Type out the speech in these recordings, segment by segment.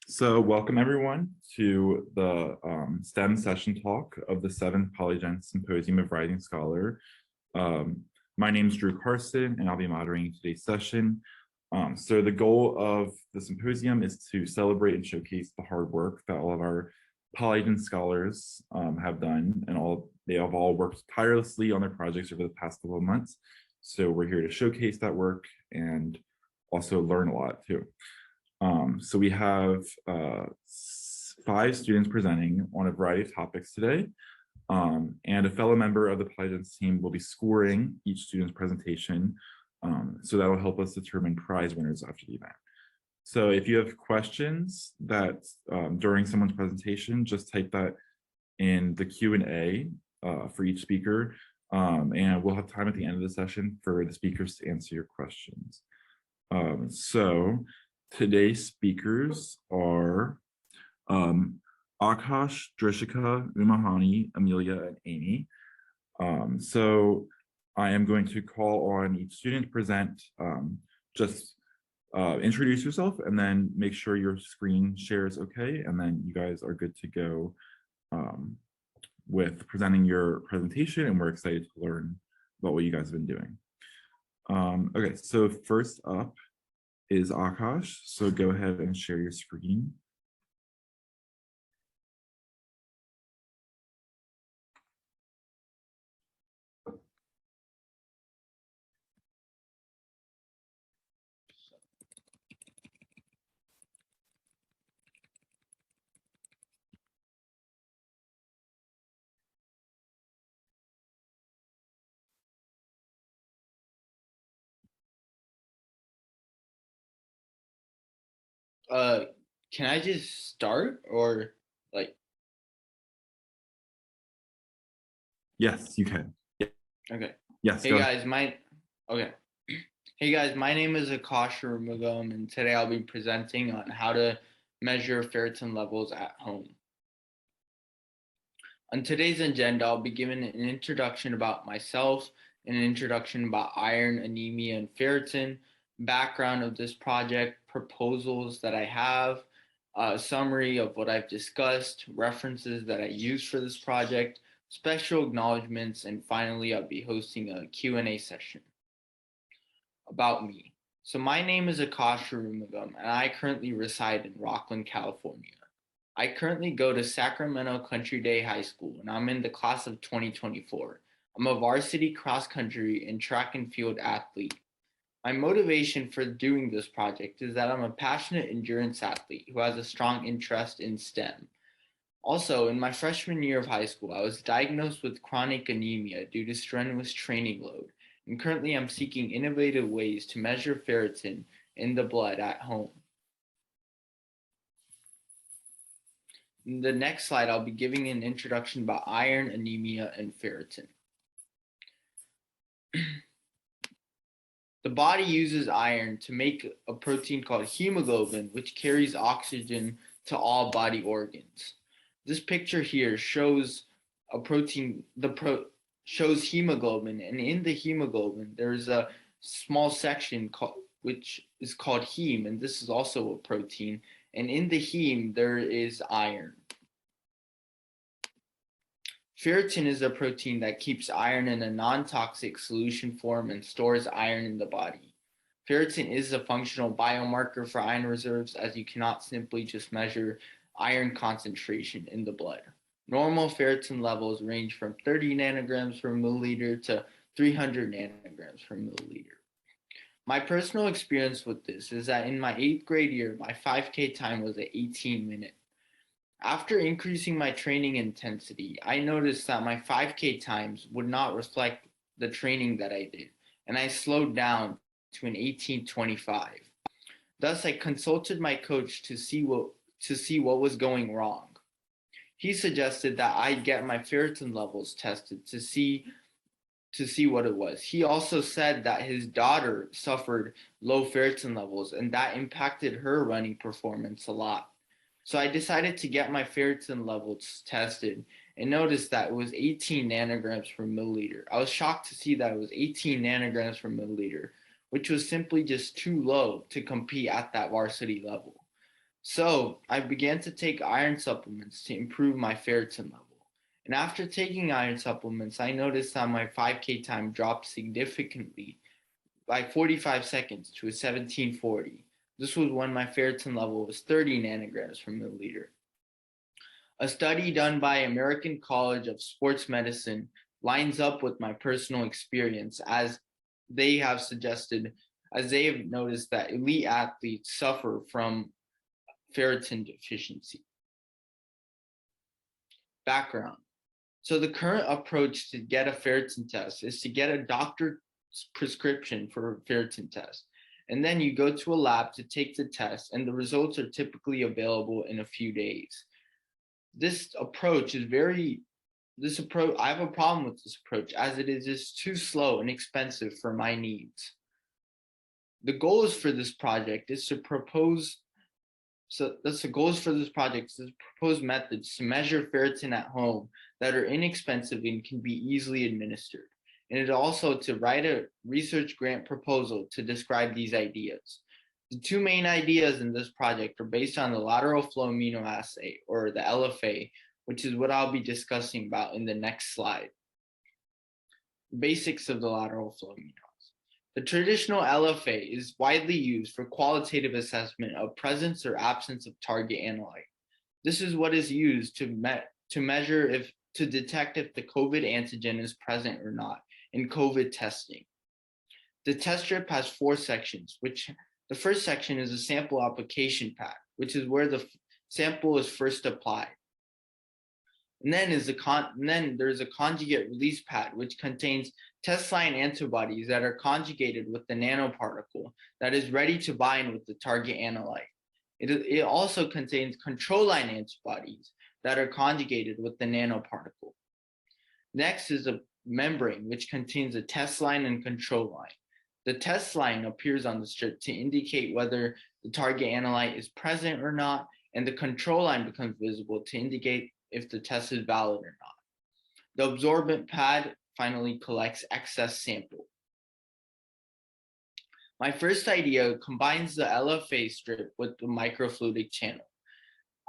So welcome everyone to the STEM session talk of the 7th Polygen Symposium of Rising Scholar. My name is Drew Carson and I'll be moderating today's session. So the goal of the symposium is to celebrate and showcase the hard work that all of our Polygen scholars have done, and they have all worked tirelessly on their projects over the past couple of months. So we're here to showcase that work and also learn a lot too. So we have 5 students presenting on a variety of topics today, and a fellow member of the Polygen team will be scoring each student's presentation, so that will help us determine prize winners after the event. So if you have questions that during someone's presentation, just type that in the Q&A for each speaker, and we'll have time at the end of the session for the speakers to answer your questions. So today's speakers are Aakash, Drishika, Ummehani, Amelia, and Amy. So I am going to call on each student to present. Just introduce yourself and then make sure your screen shares okay, and then you guys are good to go with presenting your presentation, and we're excited to learn about what you guys have been doing. Okay, so first up is Aakash. So go ahead and share your screen. Can I just start or like? Yes, you can. Yeah. Okay. Yes. Hey guys, Hey guys, my name is Aakash Arumugam, and today I'll be presenting on how to measure ferritin levels at home. On today's agenda, I'll be giving an introduction about myself, an introduction about iron, anemia, and ferritin, background of this project, proposals that I have, a summary of what I've discussed, references that I used for this project, special acknowledgements, and finally, I'll be hosting a Q&A session. About me. So my name is Aakash Arumugam, and I currently reside in Rockland, California. I currently go to Sacramento Country Day High School, and I'm in the class of 2024. I'm a varsity cross country and track and field athlete. My motivation for doing this project is that I'm a passionate endurance athlete who has a strong interest in STEM. Also, in my freshman year of high school, I was diagnosed with chronic anemia due to strenuous training load, and currently I'm seeking innovative ways to measure ferritin in the blood at home. In the next slide, I'll be giving an introduction about iron, anemia, and ferritin. The body uses iron to make a protein called hemoglobin, which carries oxygen to all body organs. This picture here shows a protein, shows hemoglobin, and in the hemoglobin, there's a small section which is called heme, and this is also a protein. And in the heme, there is iron. Ferritin is a protein that keeps iron in a non-toxic solution form and stores iron in the body. Ferritin is a functional biomarker for iron reserves, as you cannot simply just measure iron concentration in the blood. Normal ferritin levels range from 30 nanograms per milliliter to 300 nanograms per milliliter. My personal experience with this is that in my 8th grade year, my 5K time was at 18 minutes. After increasing my training intensity, I noticed that my 5K times would not reflect the training that I did, and I slowed down to an 18:25. Thus, I consulted my coach to see what was going wrong. He suggested that I get my ferritin levels tested to see what it was. He also said that his daughter suffered low ferritin levels, and that impacted her running performance a lot. So I decided to get my ferritin levels tested and noticed that it was 18 nanograms per milliliter. I was shocked to see that it was 18 nanograms per milliliter, which was simply just too low to compete at that varsity level. So I began to take iron supplements to improve my ferritin level. And after taking iron supplements, I noticed that my 5K time dropped significantly by 45 seconds to a 1740. This was when my ferritin level was 30 nanograms per milliliter. A study done by American College of Sports Medicine lines up with my personal experience, as they have noticed that elite athletes suffer from ferritin deficiency. Background. So the current approach to get a ferritin test is to get a doctor's prescription for a ferritin test. And then you go to a lab to take the test, and the results are typically available in a few days. I have a problem with this approach, as it is just too slow and expensive for my needs. The goals for this project is to propose methods to measure ferritin at home that are inexpensive and can be easily administered. And it also to write a research grant proposal to describe these ideas. The two main ideas in this project are based on the lateral flow immunoassay, or the LFA, which is what I'll be discussing about in the next slide. Basics of the lateral flow immunoassay. The traditional LFA is widely used for qualitative assessment of presence or absence of target analyte. This is what is used to detect if the COVID antigen is present or not in COVID testing. The test strip has 4 sections, which the first section is a sample application pad, which is where the sample is first applied. And then there's a conjugate release pad, which contains test line antibodies that are conjugated with the nanoparticle that is ready to bind with the target analyte. It also contains control line antibodies that are conjugated with the nanoparticle. Next is a membrane, which contains a test line and control line. The test line appears on the strip to indicate whether the target analyte is present or not, and the control line becomes visible to indicate if the test is valid or not. The absorbent pad finally collects excess sample. My first idea combines the LFA strip with the microfluidic channel.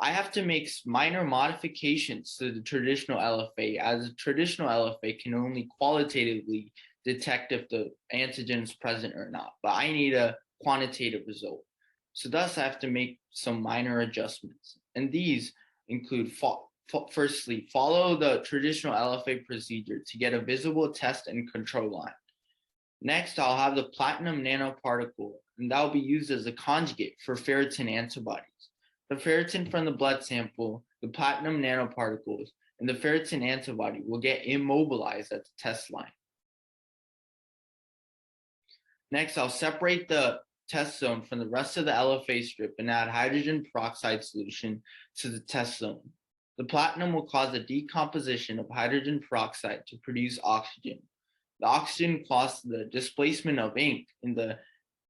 I have to make minor modifications to the traditional LFA, as the traditional LFA can only qualitatively detect if the antigen is present or not, but I need a quantitative result. So thus I have to make some minor adjustments. And these include firstly, follow the traditional LFA procedure to get a visible test and control line. Next, I'll have the platinum nanoparticle, and that will be used as a conjugate for ferritin antibodies. The ferritin from the blood sample, the platinum nanoparticles, and the ferritin antibody will get immobilized at the test line. Next, I'll separate the test zone from the rest of the LFA strip and add hydrogen peroxide solution to the test zone. The platinum will cause a decomposition of hydrogen peroxide to produce oxygen. The oxygen causes the displacement of ink in the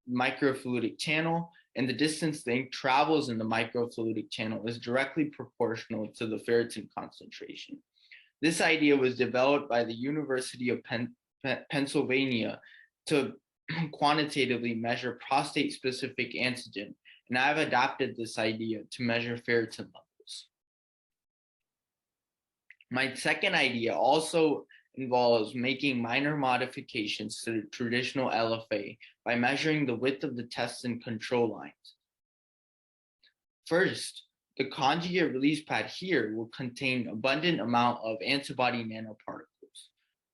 microfluidic channel, and the distance the ink travels in the microfluidic channel is directly proportional to the ferritin concentration. This idea was developed by the University of Pennsylvania to quantitatively measure prostate-specific antigen, and I've adapted this idea to measure ferritin levels. My second idea also involves making minor modifications to the traditional LFA by measuring the width of the test and control lines. First, the conjugate release pad here will contain abundant amount of antibody nanoparticles.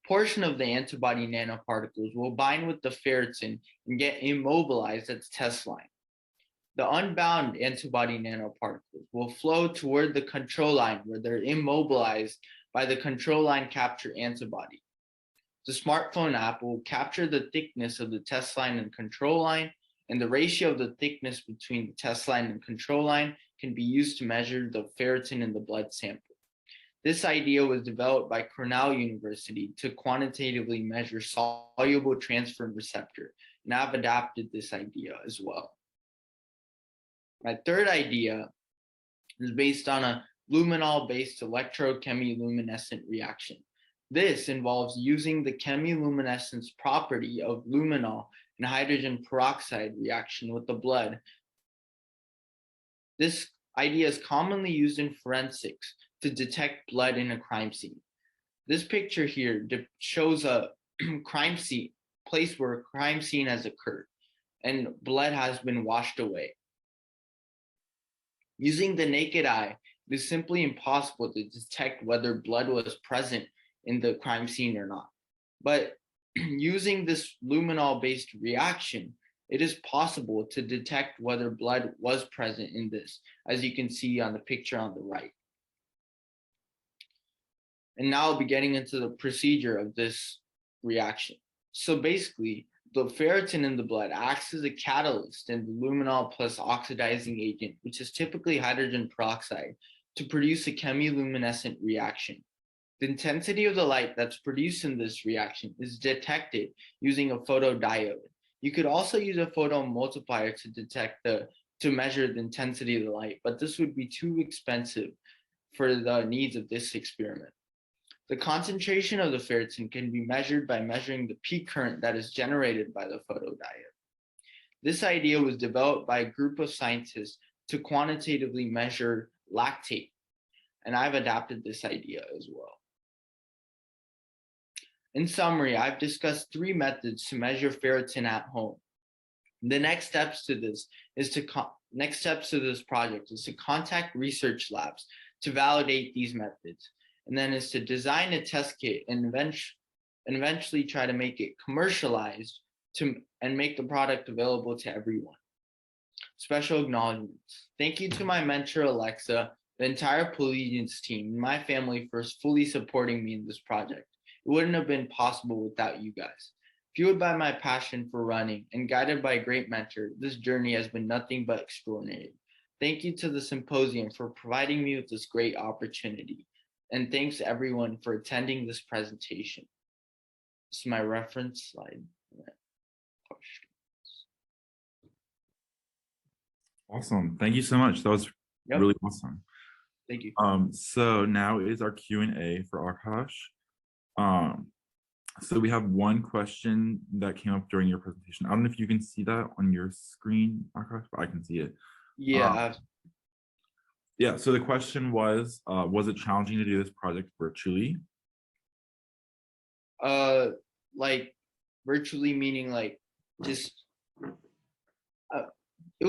Portion of the antibody nanoparticles will bind with the ferritin and get immobilized at the test line. The unbound antibody nanoparticles will flow toward the control line, where they're immobilized by the control line capture antibody. The smartphone app will capture the thickness of the test line and control line, and the ratio of the thickness between the test line and control line can be used to measure the ferritin in the blood sample. This idea was developed by Cornell University to quantitatively measure soluble transferrin receptor, and I've adapted this idea as well. My third idea is based on a luminol-based electrochemiluminescent reaction. This involves using the chemiluminescence property of luminol and hydrogen peroxide reaction with the blood This idea is commonly used in forensics to detect blood in a crime scene. This picture here shows a crime scene, place where a crime scene has occurred and blood has been washed away. Using the naked eye, it is simply impossible to detect whether blood was present in the crime scene or not. But using this luminol-based reaction, it is possible to detect whether blood was present in this, as you can see on the picture on the right. And now I'll be getting into the procedure of this reaction. So basically, the ferritin in the blood acts as a catalyst in the luminol plus oxidizing agent, which is typically hydrogen peroxide, to produce a chemiluminescent reaction. The intensity of the light that's produced in this reaction is detected using a photodiode. You could also use a photomultiplier to measure the intensity of the light, but this would be too expensive for the needs of this experiment. The concentration of the ferritin can be measured by measuring the peak current that is generated by the photodiode. This idea was developed by a group of scientists to quantitatively measure lactate, and I've adapted this idea as well. In summary, I've discussed 3 methods to measure ferritin at home. The next steps to this project is to contact research labs to validate these methods, and then is to design a test kit and eventually try to make it commercialized and make the product available to everyone. Special acknowledgements. Thank you to my mentor, Alexa, the entire Palegiance team, and my family for fully supporting me in this project. It wouldn't have been possible without you guys. Fueled by my passion for running and guided by a great mentor, this journey has been nothing but extraordinary. Thank you to the symposium for providing me with this great opportunity. And thanks everyone for attending this presentation. This is my reference slide. Awesome. Thank you so much. That was really awesome. Thank you. So now is our Q&A for Aakash. So we have one question that came up during your presentation. I don't know if you can see that on your screen, Aakash, but I can see it. Yeah. Yeah, so the question was it challenging to do this project virtually? Like virtually meaning like just it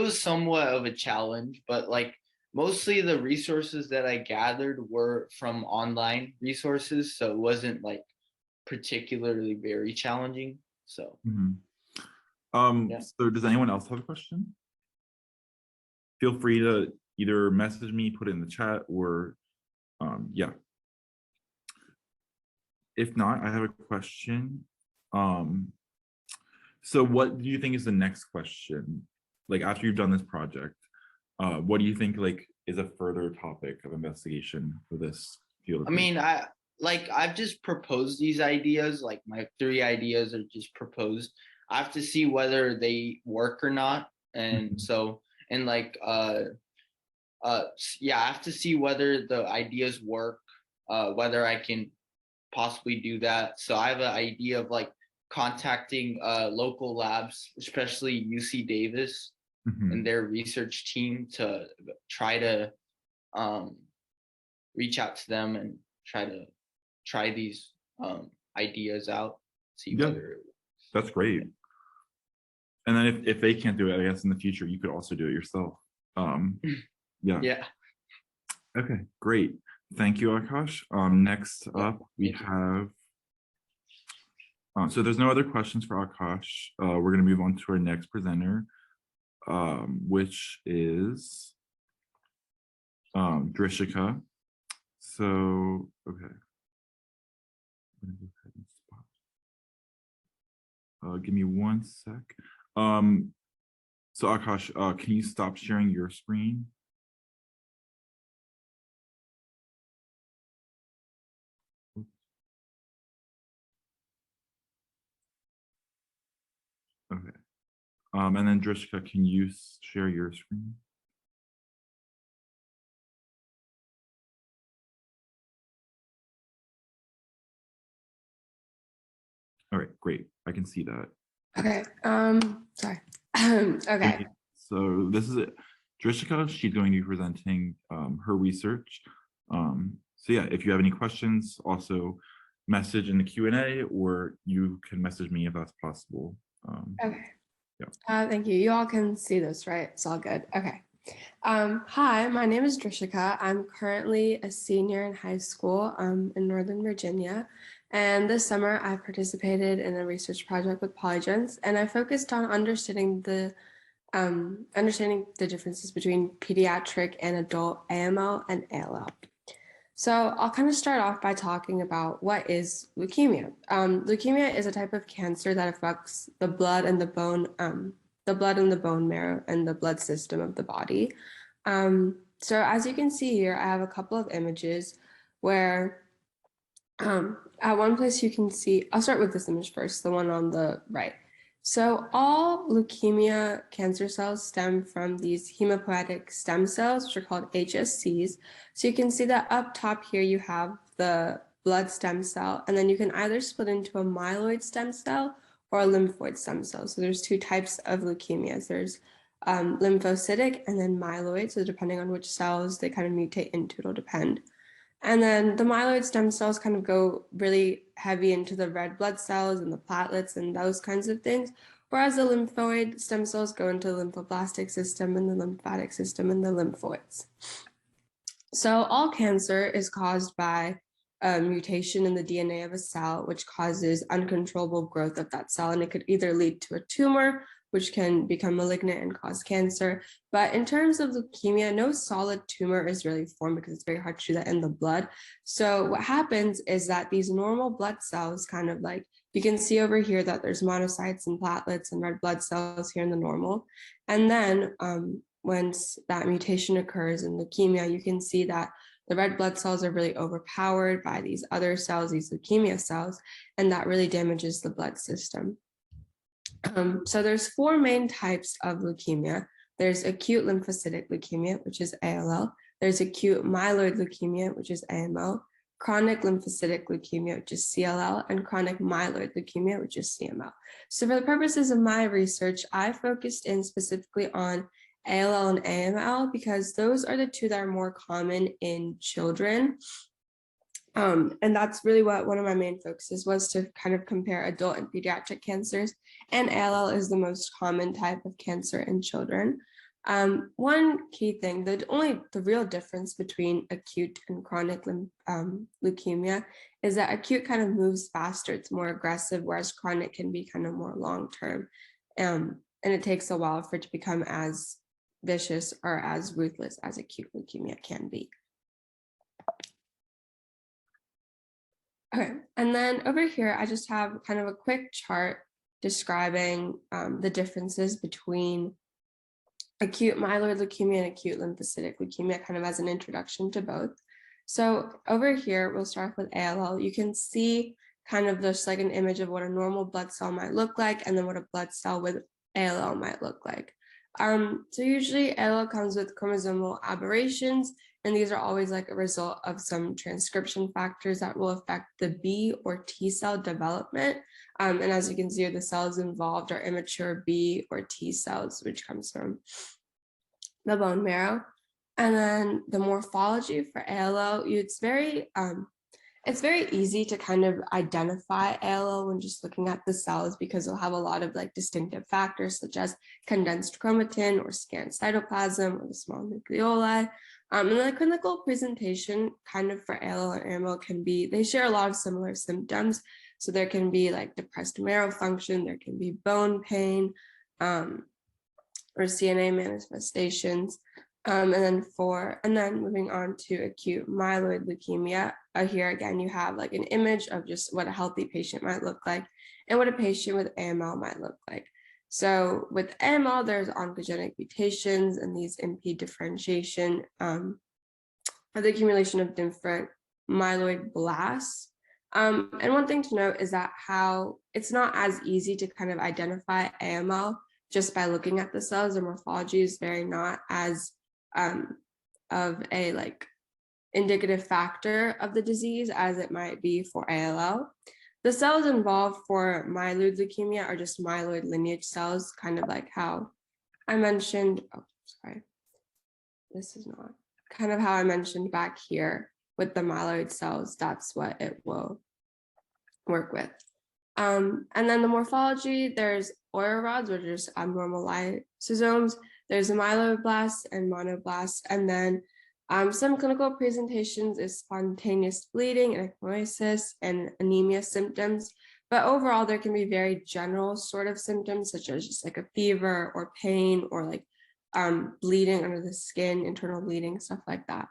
was somewhat of a challenge, but like mostly the resources that I gathered were from online resources, so it wasn't like particularly very challenging. So so does anyone else have a question? Feel free to either message me, put it in the chat, or yeah. If not, I have a question. So what do you think is the next question? Like after you've done this project, what do you think like is a further topic of investigation for this field? I mean, I've just proposed these ideas, like my 3 ideas are just proposed. I have to see whether they work or not. And so, and like, yeah, I have to see whether the ideas work, whether I can possibly do that. So I have an idea of like contacting local labs, especially UC Davis and their research team, to try to reach out to them and try these ideas out, see whether it works. That's great. And then if they can't do it, I guess in the future you could also do it yourself. Yeah. Okay, great. Thank you, Aakash. Next up we have so there's no other questions for Aakash. We're going to move on to our next presenter, which is Drishika. So, okay. Give me one sec. So Aakash, can you stop sharing your screen? Okay. And then Drishika, can you share your screen? All right, great. I can see that. Okay. Sorry. Okay. So this is it. Drishika. She's going to be presenting her research. So yeah, if you have any questions, also message in the Q&A, or you can message me if that's possible. Okay. Yeah. Thank you. You all can see this, right? It's all good. Okay. Hi, my name is Drishika. I'm currently a senior in high school in Northern Virginia. And this summer I participated in a research project with Polygens, and I focused on understanding the differences between pediatric and adult AML and ALL. So I'll kind of start off by talking about what is leukemia. Leukemia is a type of cancer that affects the blood and the bone marrow and the blood system of the body. So as you can see here, I have a couple of images where at one place you can see, I'll start with this image first, the one on the right. So all leukemia cancer cells stem from these hematopoietic stem cells, which are called HSCs. So you can see that up top here, you have the blood stem cell, and then you can either split into a myeloid stem cell or a lymphoid stem cell. So there's two types of leukemias. There's lymphocytic and then myeloid. So depending on which cells they kind of mutate into, it'll depend. And then the myeloid stem cells kind of go really heavy into the red blood cells and the platelets and those kinds of things, whereas the lymphoid stem cells go into the lymphoblastic system and the lymphatic system and the lymphoids. So all cancer is caused by a mutation in the DNA of a cell, which causes uncontrollable growth of that cell, and it could either lead to a tumor, which can become malignant and cause cancer. But in terms of leukemia, no solid tumor is really formed because it's very hard to do that in the blood. So what happens is that these normal blood cells kind of like, you can see over here that there's monocytes and platelets and red blood cells here in the normal. And then once that mutation occurs in leukemia, you can see that the red blood cells are really overpowered by these other cells, these leukemia cells, and that really damages the blood system. So there's four main types of leukemia. There's acute lymphocytic leukemia, which is ALL. There's acute myeloid leukemia, which is AML, chronic lymphocytic leukemia, which is CLL, and chronic myeloid leukemia, which is CML. So for the purposes of my research, I focused in specifically on ALL and AML because those are the two that are more common in children. And that's really what one of my main focuses was, to kind of compare adult and pediatric cancers. And ALL is the most common type of cancer in children. One key thing, the real difference between acute and chronic leukemia is that acute kind of moves faster, it's more aggressive, whereas chronic can be kind of more long-term. And it takes a while for it to become as vicious or as ruthless as acute leukemia can be. Okay, and then over here, I just have kind of a quick chart describing the differences between acute myeloid leukemia and acute lymphocytic leukemia, kind of as an introduction to both. So over here, we'll start with ALL. You can see kind of just like an image of what a normal blood cell might look like, and then what a blood cell with ALL might look like. So usually ALL comes with chromosomal aberrations, and these are always like a result of some transcription factors that will affect the B or T cell development. And as you can see, the cells involved are immature B or T cells, which comes from the bone marrow. And then the morphology for ALL, it's very easy to kind of identify ALL when just looking at the cells, because it'll have a lot of like distinctive factors such as condensed chromatin or scant cytoplasm or the small nucleoli. And the clinical presentation kind of for ALL and AML can be, they share a lot of similar symptoms. So there can be like depressed marrow function, there can be bone pain, or CNA manifestations. And then moving on to acute myeloid leukemia, here again, you have like an image of just what a healthy patient might look like and what a patient with AML might look like. So with AML, there's oncogenic mutations, and these impede differentiation of the accumulation of different myeloid blasts. And one thing to note is that how it's not as easy to kind of identify AML just by looking at the cells. The morphology is very not as of a like indicative factor of the disease as it might be for ALL. The cells involved for myeloid leukemia are just myeloid lineage cells, kind of like how I mentioned, this is not kind of how I mentioned back here with the myeloid cells. That's what it will work with. And then the morphology, there's oil rods, which are just abnormal lysosomes. There's the myeloblasts and monoblasts. And then some clinical presentations is spontaneous bleeding and ecchymosis and anemia symptoms. But overall, there can be very general sort of symptoms, such as just like a fever or pain or like bleeding under the skin, internal bleeding, stuff like that.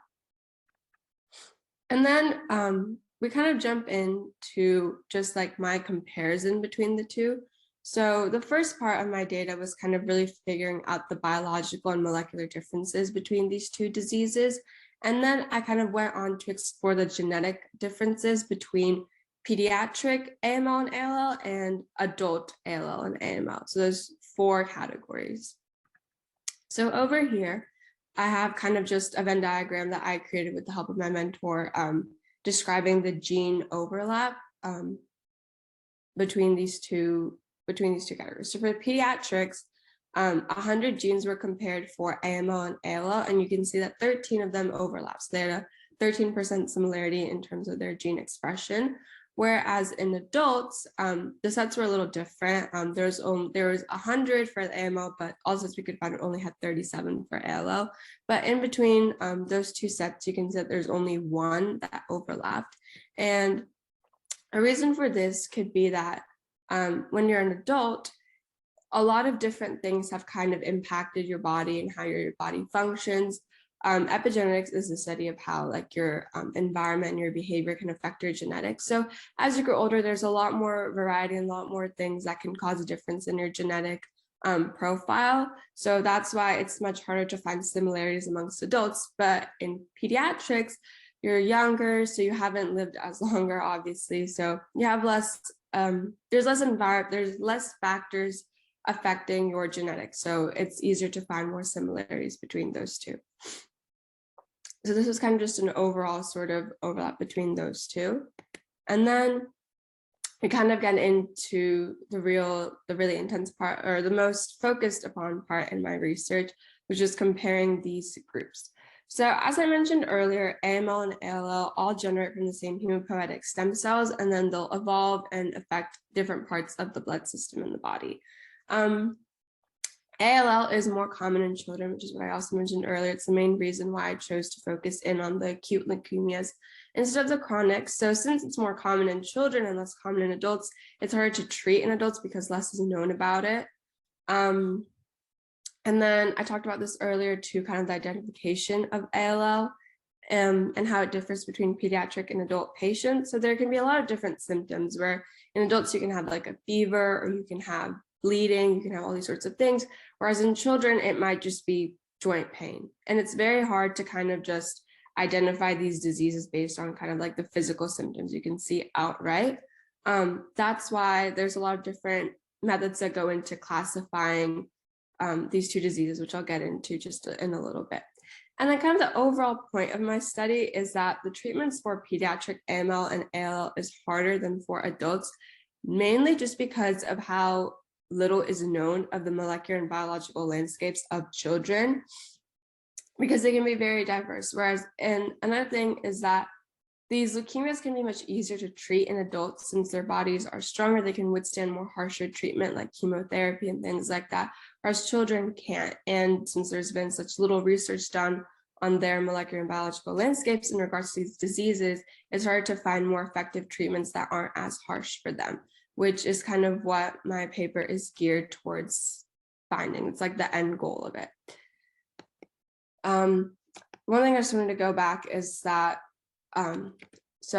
And then we kind of jump into just like my comparison between the two. So the first part of my data was kind of really figuring out the biological and molecular differences between these two diseases. And then I kind of went on to explore the genetic differences between pediatric AML and ALL and adult ALL and AML. So there's 4 categories. So over here, I have kind of just a Venn diagram that I created with the help of my mentor, describing the gene overlap between these two categories. So for pediatrics, 100 genes were compared for AML and ALL, and you can see that 13 of them overlap. So they had a 13% similarity in terms of their gene expression. Whereas in adults, the sets were a little different. There was 100 for the AML, but also as we could find, it only had 37 for ALL. But in between those two sets, you can see that there's only 1 that overlapped. And a reason for this could be that when you're an adult, a lot of different things have kind of impacted your body and how your body functions. Epigenetics is the study of how like your environment and your behavior can affect your genetics. So as you grow older, there's a lot more variety and a lot more things that can cause a difference in your genetic profile. So that's why it's much harder to find similarities amongst adults. But in pediatrics, you're younger, so you haven't lived as longer, obviously. So you have less, there's less factors affecting your genetics. So it's easier to find more similarities between those two. So this was kind of just an overall sort of overlap between those two. And then we kind of get into the really intense part, or the most focused upon part in my research, which is comparing these groups. So as I mentioned earlier, AML and ALL all generate from the same hematopoietic stem cells, and then they'll evolve and affect different parts of the blood system in the body. ALL is more common in children, which is what I also mentioned earlier. It's the main reason why I chose to focus in on the acute leukemias instead of the chronic. So since it's more common in children and less common in adults, it's harder to treat in adults because less is known about it. And then I talked about this earlier too, kind of the identification of ALL and how it differs between pediatric and adult patients. So there can be a lot of different symptoms where in adults you can have like a fever, or you can have bleeding, you can have all these sorts of things. Whereas in children, it might just be joint pain. And it's very hard to kind of just identify these diseases based on kind of like the physical symptoms you can see outright. That's why there's a lot of different methods that go into classifying these two diseases, which I'll get into just in a little bit. And then kind of the overall point of my study is that the treatments for pediatric AML and ALL is harder than for adults, mainly just because of how little is known of the molecular and biological landscapes of children, because they can be very diverse. Whereas, and another thing is that these leukemias can be much easier to treat in adults since their bodies are stronger. They can withstand more harsher treatment like chemotherapy and things like that, whereas children can't. And since there's been such little research done on their molecular and biological landscapes in regards to these diseases, it's hard to find more effective treatments that aren't as harsh for them, which is kind of what my paper is geared towards finding. It's like the end goal of it. One thing I just wanted to go back is that, this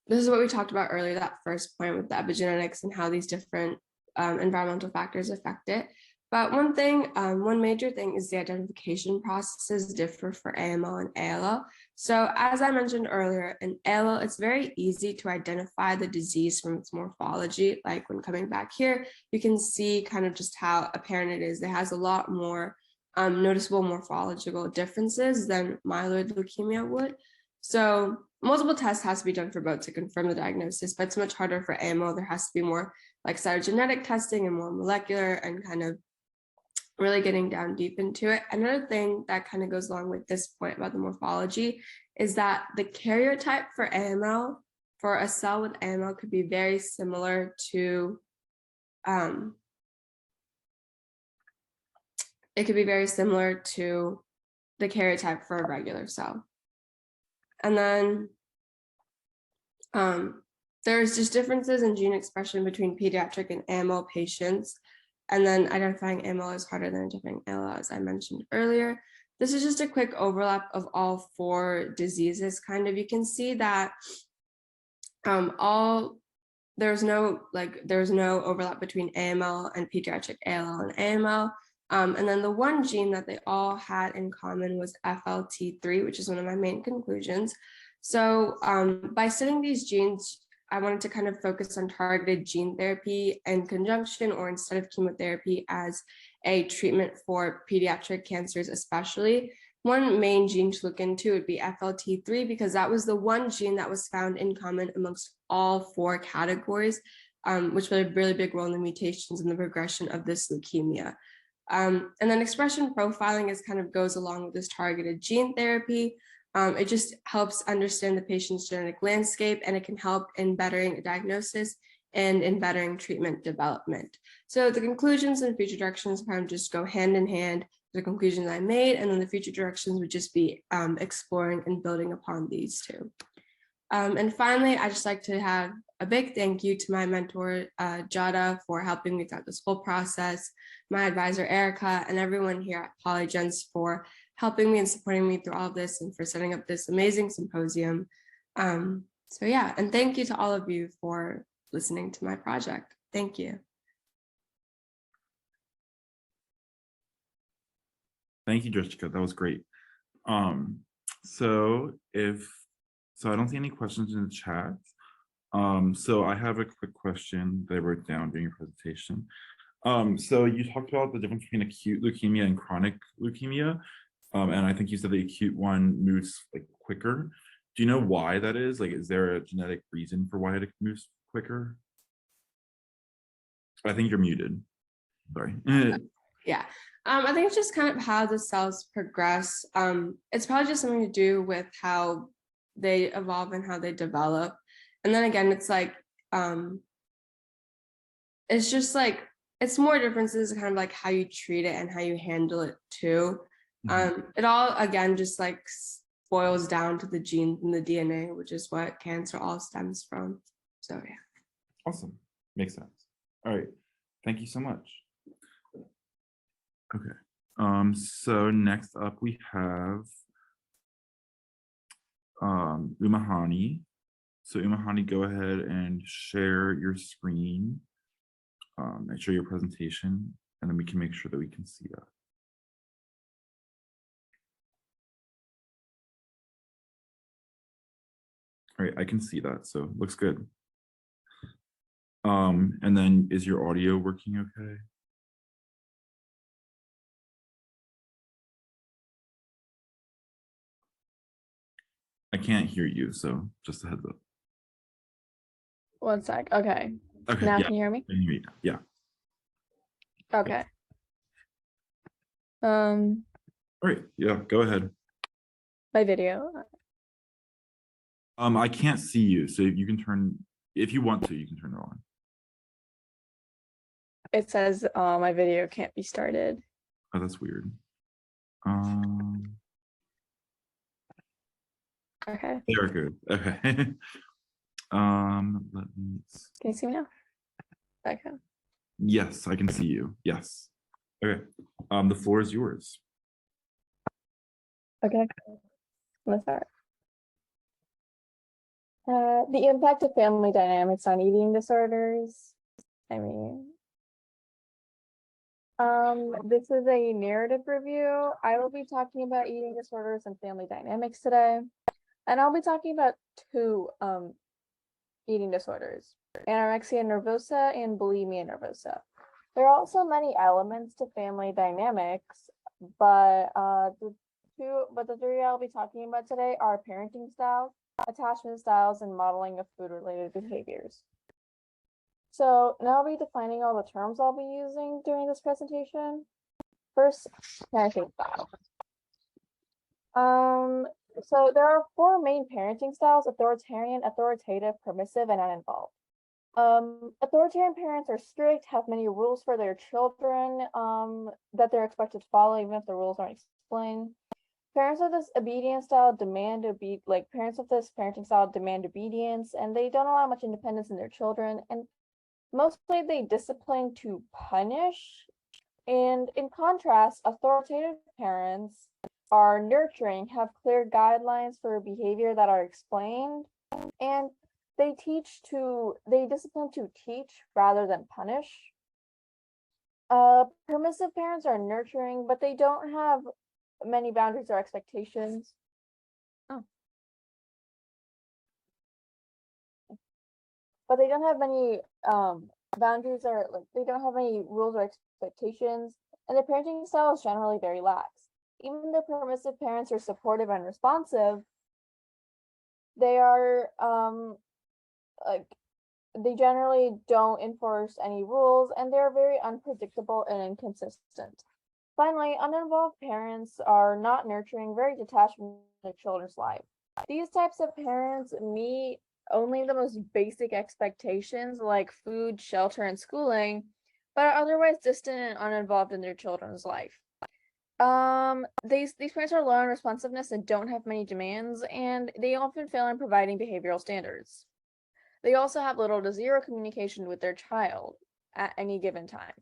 is what we talked about earlier, that first point with the epigenetics and how these different environmental factors affect it. But one major thing is the identification processes differ for AML and ALL. So as I mentioned earlier, in ALL, it's very easy to identify the disease from its morphology. Like when coming back here, you can see kind of just how apparent it is. It has a lot more noticeable morphological differences than myeloid leukemia would. So multiple tests has to be done for both to confirm the diagnosis, but it's much harder for AML. There has to be more like cytogenetic testing and more molecular and kind of really getting down deep into it. Another thing that kind of goes along with this point about the morphology is that the karyotype for AML, for a cell with AML, could be very similar to it could be very similar to the karyotype for a regular cell. And then there's just differences in gene expression between pediatric and AML patients. And then identifying AML is harder than identifying ALL, as I mentioned earlier. This is just a quick overlap of all 4 diseases. Kind of, you can see that there's no overlap between AML and pediatric ALL and AML. And then the one gene that they all had in common was FLT3, which is one of my main conclusions. So by studying these genes, I wanted to kind of focus on targeted gene therapy in conjunction or instead of chemotherapy as a treatment for pediatric cancers, especially. One main gene to look into would be FLT3, because that was the one gene that was found in common amongst all 4 categories, which played a really big role in the mutations and the progression of this leukemia. And then expression profiling kind of goes along with this targeted gene therapy. It just helps understand the patient's genetic landscape, and it can help in bettering diagnosis and in bettering treatment development. So the conclusions and future directions kind of just go hand in hand, the conclusions I made, and then the future directions would just be exploring and building upon these 2. And finally, I just like to have a big thank you to my mentor, Jada, for helping me throughout this whole process, my advisor, Erica, and everyone here at Polygens for helping me and supporting me through all of this and for setting up this amazing symposium. So yeah, and thank you to all of you for listening to my project. Thank you. Thank you, Drishika. That was great. So I don't see any questions in the chat. So I have a quick question that I wrote down during your presentation. So you talked about the difference between acute leukemia and chronic leukemia. And I think you said the acute one moves like quicker. Do you know why that is? Like, is there a genetic reason for why it moves quicker? I think you're muted. Sorry. Yeah. I think it's just kind of how the cells progress. It's probably just something to do with how they evolve and how they develop. And then again, it's like, it's just like, it's more differences kind of like how you treat it and how you handle it too. It all, again, just like boils down to the genes and the DNA, which is what cancer all stems from. So yeah. Awesome. Makes sense. All right. Thank you so much. Okay. So next up we have Ummehani. So Ummehani, go ahead and share your screen and show your presentation, and then we can make sure that we can see that. All right, I can see that, so looks good. And then is your audio working okay? I can't hear you, so just a heads up. One sec. Okay. Okay. Now Yeah, can you hear me? I can hear you. Yeah. Okay. All right. Yeah. Go ahead. My video. I can't see you, so you can turn, if you want to, you can turn it on. It says my video can't be started. Oh, that's weird. Okay. They are good. Okay. Let me see. Can you see me now? Okay. Yes, I can see you. Yes. Okay. The floor is yours. Okay. Let's start. The impact of family dynamics on eating disorders. I mean, this is a narrative review. I will be talking about eating disorders and family dynamics today. And I'll be talking about 2 eating disorders, anorexia nervosa and bulimia nervosa. There are also many elements to family dynamics, but the 3 I'll be talking about today are parenting styles, attachment styles, and modeling of food-related behaviors. So now I'll be defining all the terms I'll be using during this presentation. First, parenting style. So there are four main parenting styles: authoritarian, authoritative, permissive, and uninvolved. Authoritarian parents are strict, have many rules for their children, that they're expected to follow, even if the rules aren't explained. Parents of this obedience style demand parents of this parenting style demand obedience, and they don't allow much independence in their children, and mostly they discipline to punish. And in contrast, authoritative parents are nurturing, have clear guidelines for behavior that are explained, and they discipline to teach rather than punish. Permissive parents are nurturing, but they don't have many boundaries or expectations. But they don't have many boundaries, or they don't have any rules or expectations, and their parenting style is generally very lax. Even though permissive parents are supportive and responsive, they are they generally don't enforce any rules, and they're very unpredictable and inconsistent. Finally, uninvolved parents are not nurturing, very detached from their children's life. These types of parents meet only the most basic expectations like food, shelter, and schooling, but are otherwise distant and uninvolved in their children's life. These parents are low in responsiveness and don't have many demands, and they often fail in providing behavioral standards. They also have little to zero communication with their child at any given time.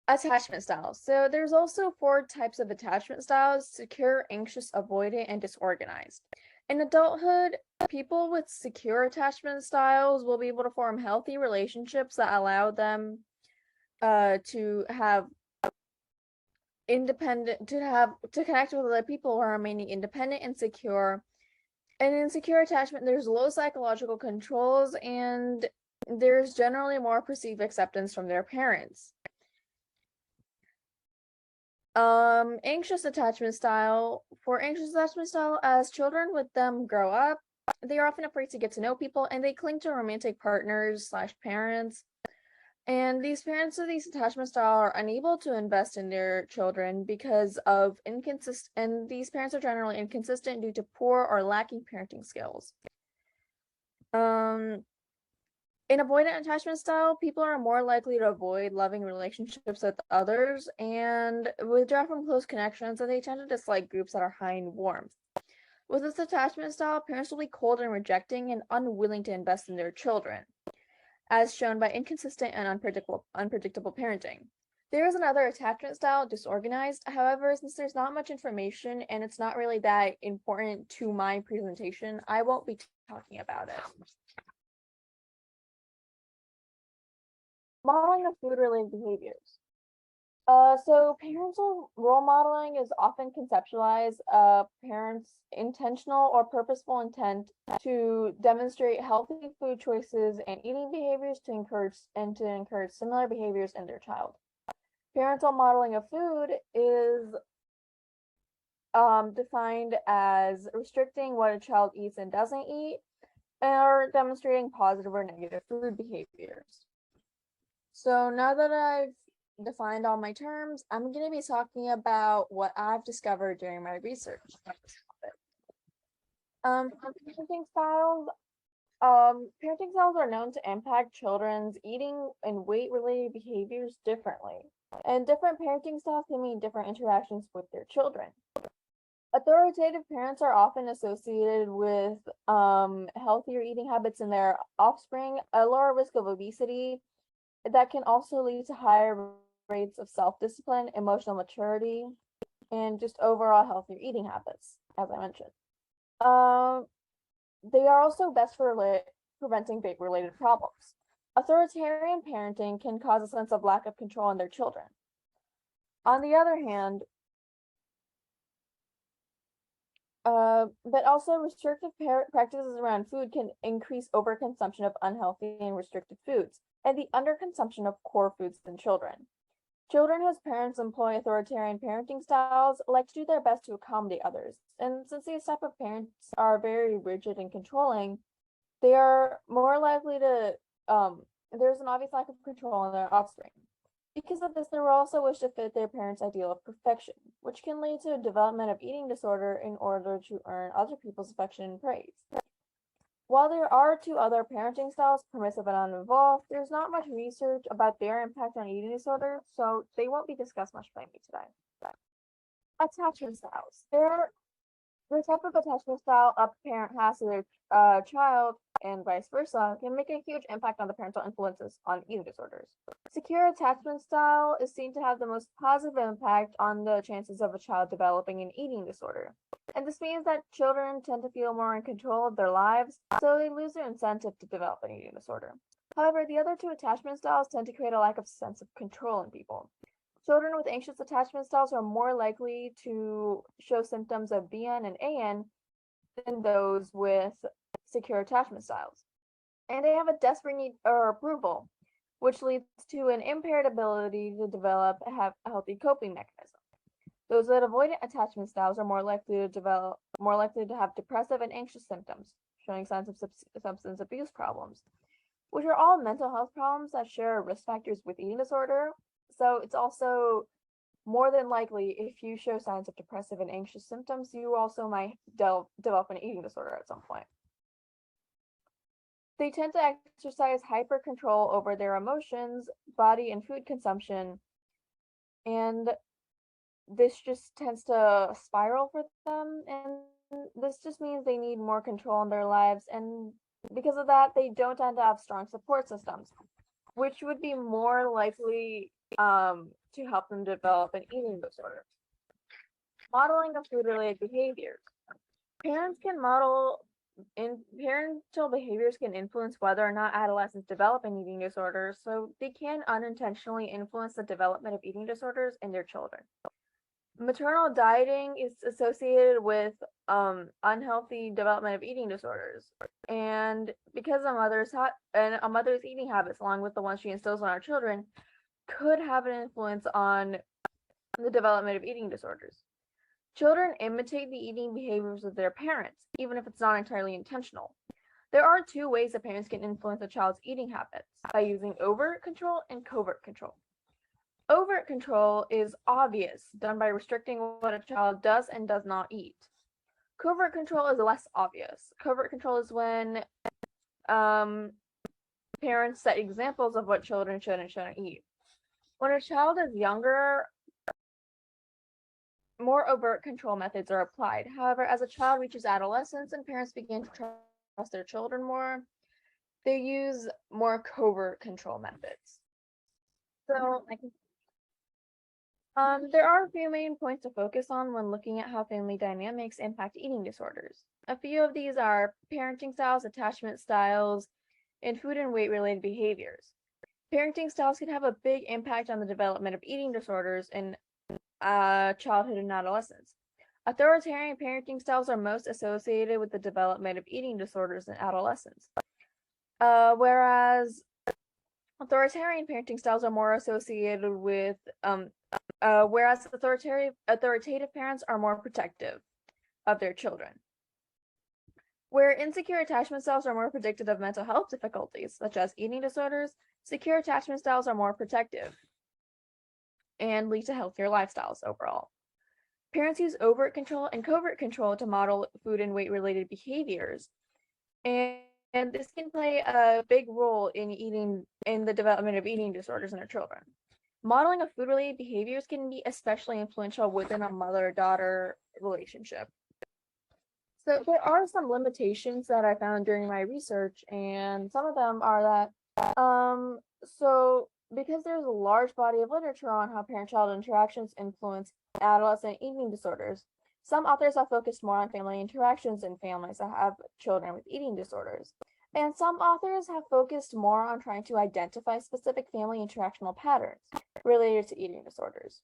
Attachment styles. So there's also four types of attachment styles: secure, anxious, avoidant, and disorganized. In adulthood, people with secure attachment styles will be able to form healthy relationships that allow them to connect with other people who are remaining independent and secure. And in secure attachment, there's low psychological controls, and there's generally more perceived acceptance from their parents. Anxious attachment style. For anxious attachment style, as children with them grow up, they are often afraid to get to know people, and they cling to romantic partners / parents. And these parents of these attachment style are unable to invest in their children because of and these parents are generally inconsistent due to poor or lacking parenting skills. In avoidant attachment style, people are more likely to avoid loving relationships with others and withdraw from close connections, and they tend to dislike groups that are high in warmth. With this attachment style, parents will be cold and rejecting and unwilling to invest in their children, as shown by inconsistent and unpredictable parenting. There is another attachment style, disorganized. However, since there's not much information and it's not really that important to my presentation, I won't be talking about it. Modeling of food-related behaviors. So parental role modeling is often conceptualized parents' intentional or purposeful intent to demonstrate healthy food choices and eating behaviors to encourage similar behaviors in their child. Parental modeling of food is defined as restricting what a child eats and doesn't eat, or demonstrating positive or negative food behaviors. So now that I've defined all my terms, I'm going to be talking about what I've discovered during my research on this topic. Parenting styles are known to impact children's eating and weight-related behaviors differently, and different parenting styles can mean different interactions with their children. Authoritative parents are often associated with healthier eating habits in their offspring, a lower risk of obesity. That can also lead to higher rates of self-discipline, emotional maturity, and just overall healthier eating habits, as I mentioned. They are also best for preventing weight-related problems. Authoritarian parenting can cause a sense of lack of control in their children. On the other hand, but also restrictive practices around food can increase overconsumption of unhealthy and restricted foods, and the underconsumption of core foods in children. Children whose parents employ authoritarian parenting styles like to do their best to accommodate others, and since these type of parents are very rigid and controlling, they are more likely to there's an obvious lack of control on their offspring. Because of this, they will also wish to fit their parents' ideal of perfection, which can lead to a development of eating disorder in order to earn other people's affection and praise. While there are two other parenting styles, permissive and uninvolved, there's not much research about their impact on eating disorder, so they won't be discussed much by me today. Attachment styles. The type of attachment style a parent has to their child and vice versa can make a huge impact on the parental influences on eating disorders. Secure attachment style is seen to have the most positive impact on the chances of a child developing an eating disorder. And this means that children tend to feel more in control of their lives, so they lose their incentive to develop an eating disorder. However, the other two attachment styles tend to create a lack of sense of control in people. Children with anxious attachment styles are more likely to show symptoms of BN and AN than those with secure attachment styles. And they have a desperate need for approval, which leads to an impaired ability to develop a healthy coping mechanism. Those with avoidant attachment styles are more likely to have depressive and anxious symptoms, showing signs of substance abuse problems, which are all mental health problems that share risk factors with eating disorder. So it's also more than likely if you show signs of depressive and anxious symptoms, you also might develop an eating disorder at some point. They tend to exercise hyper control over their emotions, body, and food consumption, and this just tends to spiral for them, and this just means they need more control in their lives, and because of that, they don't tend to have strong support systems, which would be more likely to help them develop an eating disorder. Modeling of food-related behaviors. Parental behaviors can influence whether or not adolescents develop an eating disorder, so they can unintentionally influence the development of eating disorders in their children. Maternal dieting is associated with unhealthy development of eating disorders, and because a mother's eating habits, along with the ones she instills on our children, could have an influence on the development of eating disorders. Children imitate the eating behaviors of their parents, even if it's not entirely intentional. There are two ways that parents can influence a child's eating habits: by using overt control and covert control. Overt control is obvious, done by restricting what a child does and does not eat. Covert control is less obvious. Covert control is when parents set examples of what children should and shouldn't eat. When a child is younger, more overt control methods are applied. However, as a child reaches adolescence and parents begin to trust their children more, they use more covert control methods. So, there are a few main points to focus on when looking at how family dynamics impact eating disorders. A few of these are parenting styles, attachment styles, and food and weight-related behaviors. Parenting styles can have a big impact on the development of eating disorders in childhood and adolescence. Authoritarian parenting styles are most associated with the development of eating disorders in adolescence, whereas authoritarian parenting styles are more associated with whereas authoritative parents are more protective of their children. Where insecure attachment styles are more predictive of mental health difficulties, such as eating disorders, secure attachment styles are more protective and lead to healthier lifestyles overall. Parents use overt control and covert control to model food and weight-related behaviors, and this can play a big role in the development of eating disorders in our children. Modeling of food-related behaviors can be especially influential within a mother-daughter relationship. So there are some limitations that I found during my research, and some of them are that, so because there's a large body of literature on how parent-child interactions influence adolescent eating disorders, some authors have focused more on family interactions in families that have children with eating disorders. And some authors have focused more on trying to identify specific family interactional patterns related to eating disorders.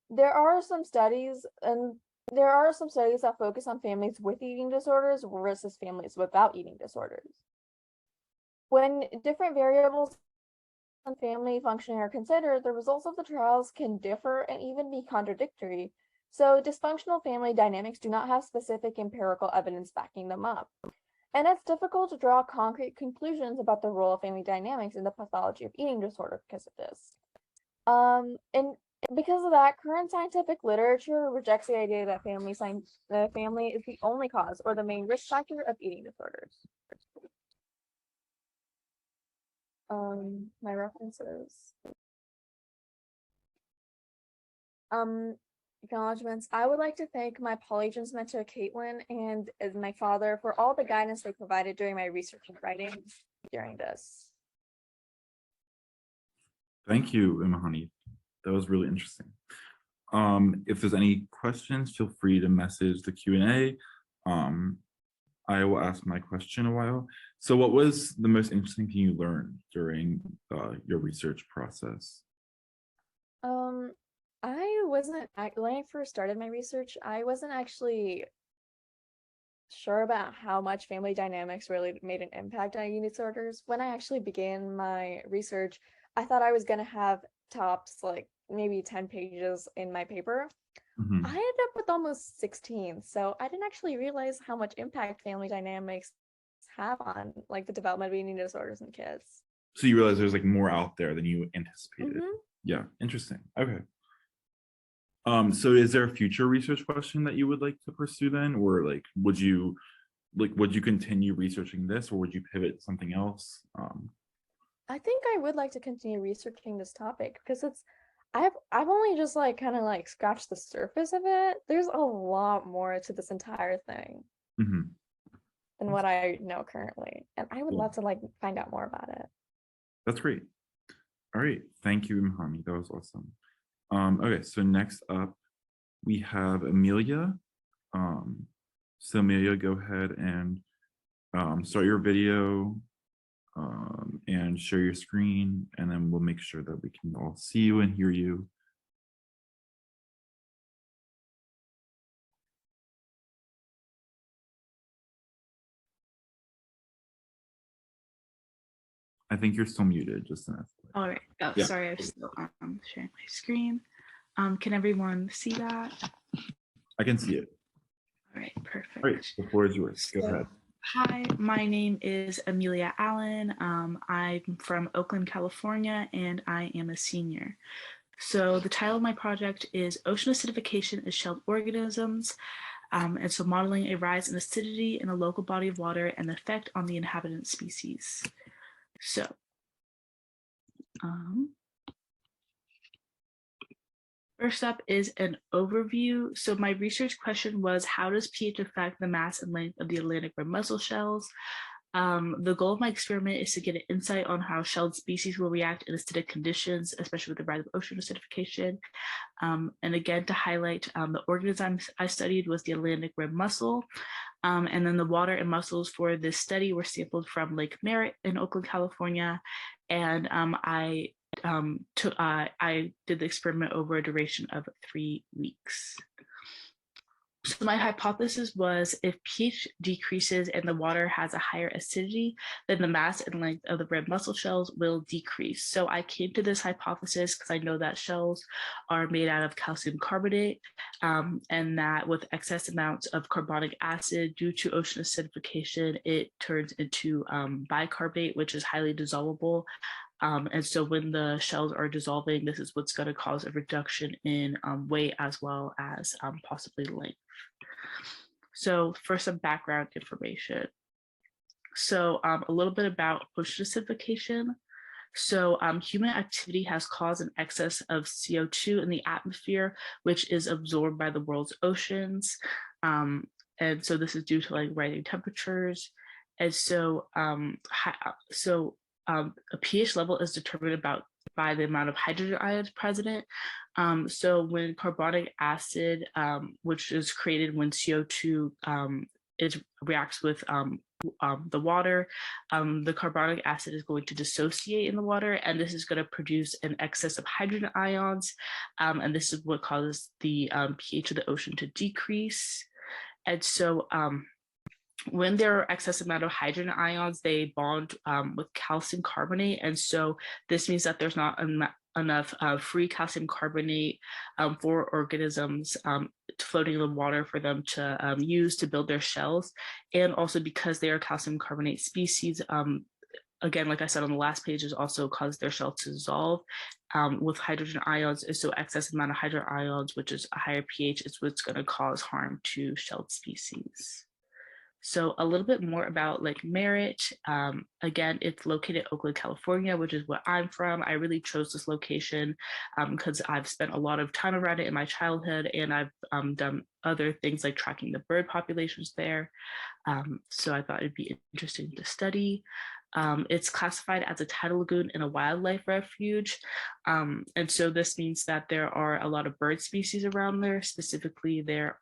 There are some studies that focus on families with eating disorders versus families without eating disorders. When different variables in family functioning are considered, the results of the trials can differ and even be contradictory. So dysfunctional family dynamics do not have specific empirical evidence backing them up. and it's difficult to draw concrete conclusions about the role of family dynamics in the pathology of eating disorder because of this. And because of that, current scientific literature rejects the idea that family is the only cause or the main risk factor of eating disorders. My references. Acknowledgements. I would like to thank my Polygens mentor, Caitlin, and my father for all the guidance they provided during my research and writing during this. Thank you, Ummehani. That was really interesting. If there's any questions, feel free to message the Q&A. I will ask my question a while. So what was the most interesting thing you learned during your research process? When I first started my research, I wasn't actually sure about how much family dynamics really made an impact on eating disorders. When I actually began my research, I thought I was going to have tops like maybe 10 pages in my paper. I ended up with almost 16, so I didn't actually realize how much impact family dynamics have on like the development of eating disorders in kids. So you realize there's like more out there than you anticipated. Yeah, interesting. Okay. So is there a future research question that you would like to pursue then, or like would you continue researching this, or would you pivot to something else? I think I would like to continue researching this topic because I've only just like kind of like scratched the surface of it. There's a lot more to this entire thing than what I know currently, and I would love to like find out more about it. That's great. All right, thank you, Ummehani. That was awesome. Okay, so next up we have Amelia. So Amelia, go ahead and start your video and share your screen, and then we'll make sure that we can all see you and hear you. I think you're still muted, just an FYI. All right. Oh, yeah. Sorry, I'm still sharing my screen. Can everyone see that? I can see it. All right, perfect. All right, the floor is yours. Go ahead. Hi, my name is Amelia Allen. I'm from Oakland, California, and I am a senior. So the title of my project is Ocean Acidification in Shelled Organisms. And so modeling a rise in acidity in a local body of water and the effect on the inhabitant species. So, first up is an overview. So my research question was, how does pH affect the mass and length of the Atlantic red mussel shells? The goal of my experiment is to get an insight on how shelled species will react in acidic conditions, especially with the rise of ocean acidification. And again, to highlight the organism I studied was the Atlantic red mussel. And then the water and mussels for this study were sampled from Lake Merritt in Oakland, California. And I did the experiment over a duration of 3 weeks. So my hypothesis was if pH decreases and the water has a higher acidity, then the mass and length of the red mussel shells will decrease. So I came to this hypothesis because I know that shells are made out of calcium carbonate, and that with excess amounts of carbonic acid due to ocean acidification, it turns into bicarbonate, which is highly dissolvable. And so when the shells are dissolving, this is what's going to cause a reduction in weight as well as possibly length. So for some background information. So a little bit about ocean acidification. So human activity has caused an excess of CO2 in the atmosphere, which is absorbed by the world's oceans. And so this is due to like rising temperatures. And so, a pH level is determined by the amount of hydrogen ions present. So when carbonic acid, which is created when CO2 reacts with the water, the carbonic acid is going to dissociate in the water, and this is going to produce an excess of hydrogen ions, and this is what causes the pH of the ocean to decrease. And so when there are excess amount of hydrogen ions, they bond with calcium carbonate. And so this means that there's not enough free calcium carbonate for organisms floating in the water for them to use to build their shells. And also because they are calcium carbonate species, again, like I said on the last page, is also cause their shell to dissolve with hydrogen ions. So excess amount of hydrogen ions, which is a higher pH, is what's going to cause harm to shelled species. So a little bit more about Lake Merritt. Again, it's located in Oakland, California, which is where I'm from. I really chose this location because I've spent a lot of time around it in my childhood, and I've done other things like tracking the bird populations there. So I thought it'd be interesting to study. It's classified as a tidal lagoon and a wildlife refuge. And so this means that there are a lot of bird species around there. Specifically, there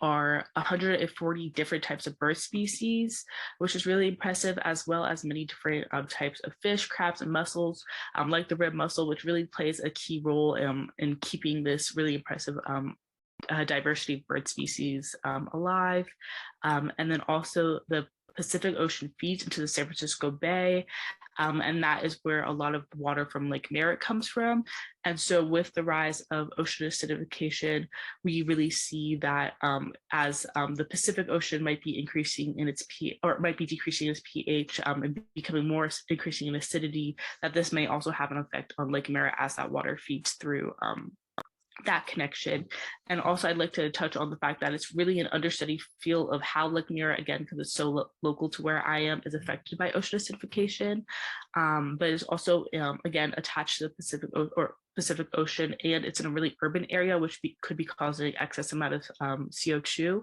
are 140 different types of bird species, which is really impressive, as well as many different types of fish, crabs, and mussels, like the red mussel, which really plays a key role in keeping this really impressive diversity of bird species alive. And then also the Pacific Ocean feeds into the San Francisco Bay, and that is where a lot of water from Lake Merritt comes from. And so with the rise of ocean acidification, we really see that as the Pacific Ocean might be increasing in its pH, or might be decreasing its pH and becoming more increasing in acidity, that this may also have an effect on Lake Merritt as that water feeds through that connection. And also I'd like to touch on the fact that it's really an understudied field of how Lake Merritt, again, because it's so local to where I am, is affected by ocean acidification, but it's also, again, attached to the Pacific Ocean, and it's in a really urban area, which could be causing excess amount of CO2.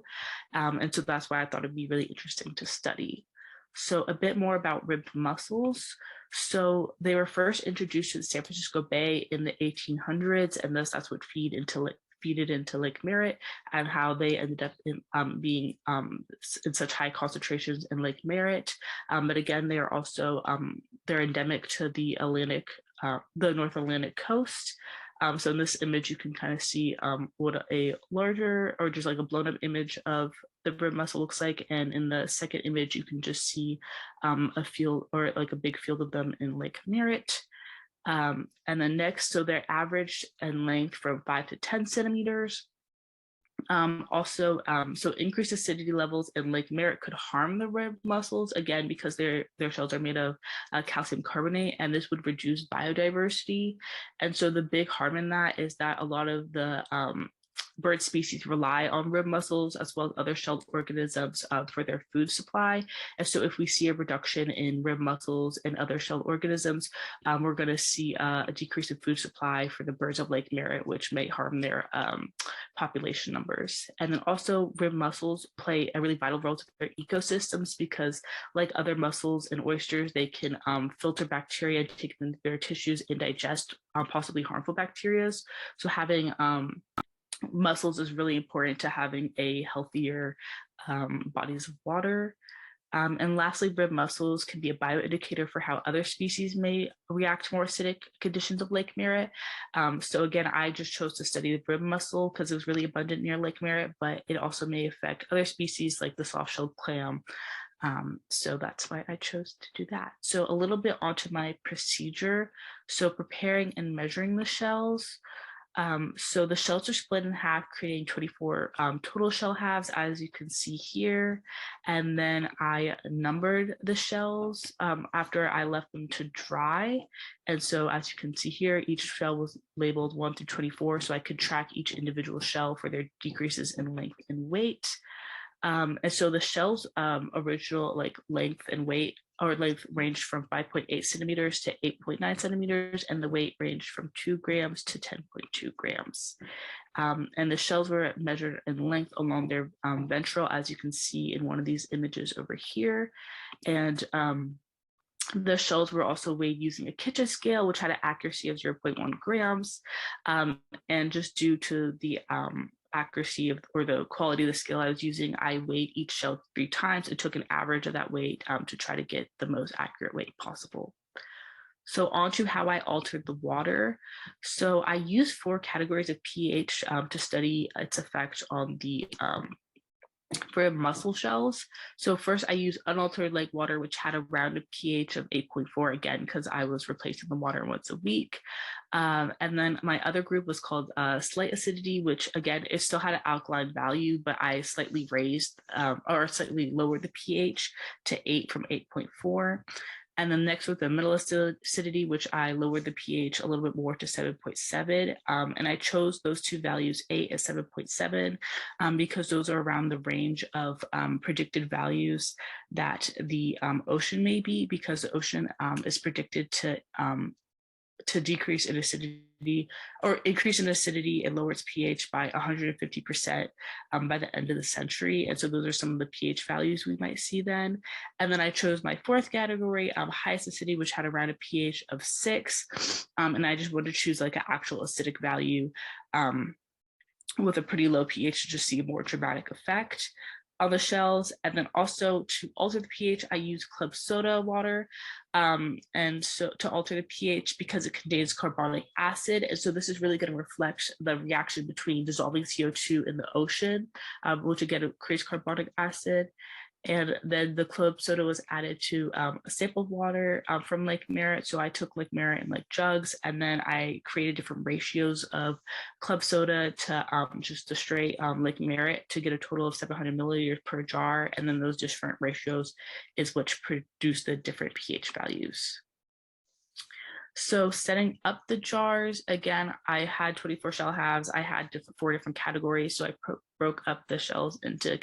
And so that's why I thought it'd be really interesting to study. So a bit more about ribbed mussels. So they were first introduced to the San Francisco Bay in the 1800s, and thus that's what feed it into Lake Merritt, and how they ended up being in such high concentrations in Lake Merritt. But again, they are also they're endemic to the North Atlantic coast. So in this image, you can kind of see what a larger, or just like a blown up image of the ribbed mussel looks like. And in the second image, you can just see a field, or like a big field of them in Lake Merritt. And then next, so they're averaged in length from 5 to 10 centimeters. So increased acidity levels in Lake Merritt could harm the ribbed mussels, again, because their shells are made of calcium carbonate, and this would reduce biodiversity. And so the big harm in that is that a lot of the bird species rely on ribbed mussels as well as other shelled organisms for their food supply. And so if we see a reduction in ribbed mussels and other shelled organisms, we're going to see a decrease in food supply for the birds of Lake Merritt, which may harm their population numbers. And then also ribbed mussels play a really vital role to their ecosystems, because like other mussels and oysters, they can filter bacteria and take them into their tissues and digest possibly harmful bacteria. So having mussels is really important to having a healthier bodies of water. And lastly, ribbed mussels can be a bioindicator for how other species may react to more acidic conditions of Lake Merritt. So again, I just chose to study the ribbed mussel because it was really abundant near Lake Merritt, but it also may affect other species like the soft-shelled clam. So that's why I chose to do that. So a little bit onto my procedure. So preparing and measuring the shells. So the shells are split in half, creating 24 total shell halves, as you can see here. And then I numbered the shells after I left them to dry. And so as you can see here, each shell was labeled 1 through 24, so I could track each individual shell for their decreases in length and weight. And so the shell's original length and weight, or length, ranged from 5.8 centimeters to 8.9 centimeters, and the weight ranged from 2 grams to 10.2 grams. And the shells were measured in length along their ventral, as you can see in one of these images over here. And the shells were also weighed using a Kitchen scale, which had an accuracy of 0.1 grams. And just due to the accuracy of, or the quality of the scale I was using, I weighed each shell 3 times and took an average of that weight to try to get the most accurate weight possible. So on to how I altered the water. So I used 4 categories of pH to study its effect on the For mussel shells, so first I used unaltered lake water, which had around a pH of 8.4, again, because I was replacing the water once a week. And then my other group was called slight acidity, which again, it still had an alkaline value, but I slightly raised or slightly lowered the pH to 8 from 8.4. And then next with the middle acidity, which I lowered the pH a little bit more to 7.7. And I chose those two values, 8 and 7.7, because those are around the range of predicted values that the ocean may be, because the ocean is predicted to decrease in acidity or increase in acidity and lower its pH by 150% by the end of the century. And so those are some of the pH values we might see then. And then I chose my fourth category, highest acidity, which had around a pH of 6. And I just wanted to choose like an actual acidic value with a pretty low pH to just see a more dramatic effect on the shells. And then also to alter the pH, I use club soda water. And so to alter the pH, because it contains carbonic acid. And so this is really going to reflect the reaction between dissolving CO2 in the ocean, which again creates carbonic acid. And then the club soda was added to a sample of water from Lake Merritt. So I took Lake Merritt in like jugs, and then I created different ratios of club soda to just the straight Lake Merritt to get a total of 700 milliliters per jar. And then those different ratios is what produce the different pH values. So setting up the jars, again, I had 24 shell halves. I had 4 different categories. So I broke up the shells into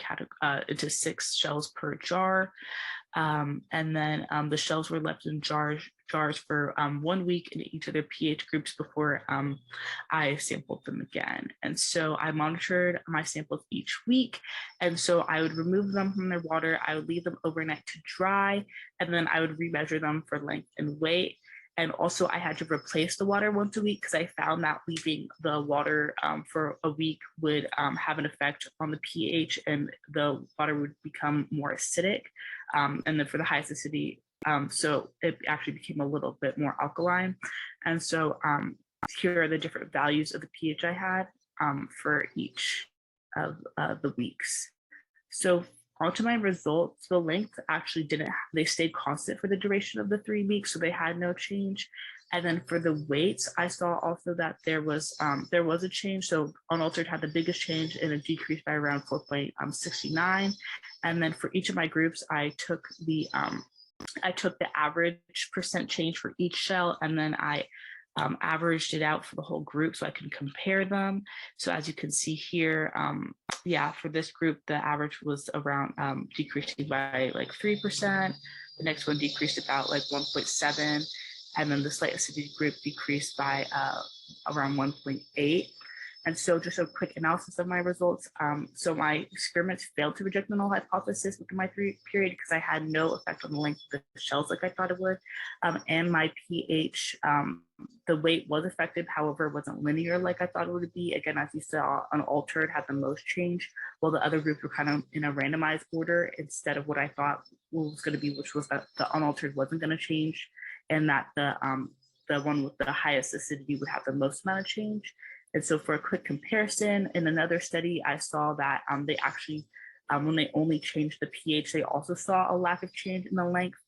6 shells per jar. And then the shells were left in jars for 1 week in each of their pH groups before I sampled them again. And so I monitored my samples each week. And so I would remove them from their water. I would leave them overnight to dry, and then I would remeasure them for length and weight. And also I had to replace the water once a week because I found that leaving the water for a week would have an effect on the pH, and the water would become more acidic. And then for the highest acidity, so it actually became a little bit more alkaline. And so here are the different values of the pH I had for each of the weeks. So onto my results, the length actually they stayed constant for the duration of the 3 weeks, so they had no change. And then for the weights, I saw also that there was a change. So unaltered had the biggest change, and it decreased by around 4.69. And then for each of my groups, I took the average percent change for each shell, and then I averaged it out for the whole group so I can compare them. So as you can see here, for this group, the average was around decreasing by like 3%. The next one decreased about like 1.7. And then the slight acidity group decreased by around 1.8. And so just a quick analysis of my results. So my experiments failed to reject the null hypothesis within my 3-week period because I had no effect on the length of the shells like I thought it would. And my pH, the weight was affected, however, it wasn't linear like I thought it would be. Again, as you saw, unaltered had the most change, while the other groups were kind of in a randomized order instead of what I thought was going to be, which was that the unaltered wasn't going to change, and that the one with the highest acidity would have the most amount of change. And so for a quick comparison, in another study, I saw that they actually, when they only changed the pH, they also saw a lack of change in the length,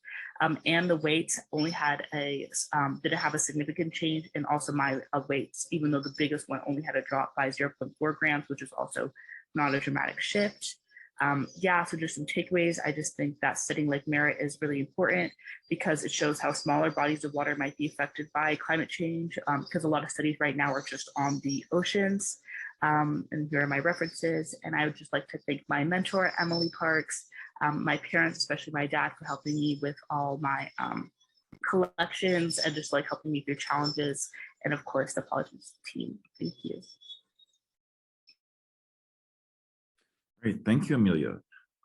and the weights only had didn't have a significant change. And also my weights, even though the biggest one only had a drop by 0.4 grams, which is also not a dramatic shift. So just some takeaways. I just think that studying Lake Merritt is really important because it shows how smaller bodies of water might be affected by climate change, because a lot of studies right now are just on the oceans. And here are my references. And I would just like to thank my mentor, Emily Parks, my parents, especially my dad, for helping me with all my collections and just like helping me through challenges. And of course, the Polygens team. Thank you. Great, thank you, Amelia.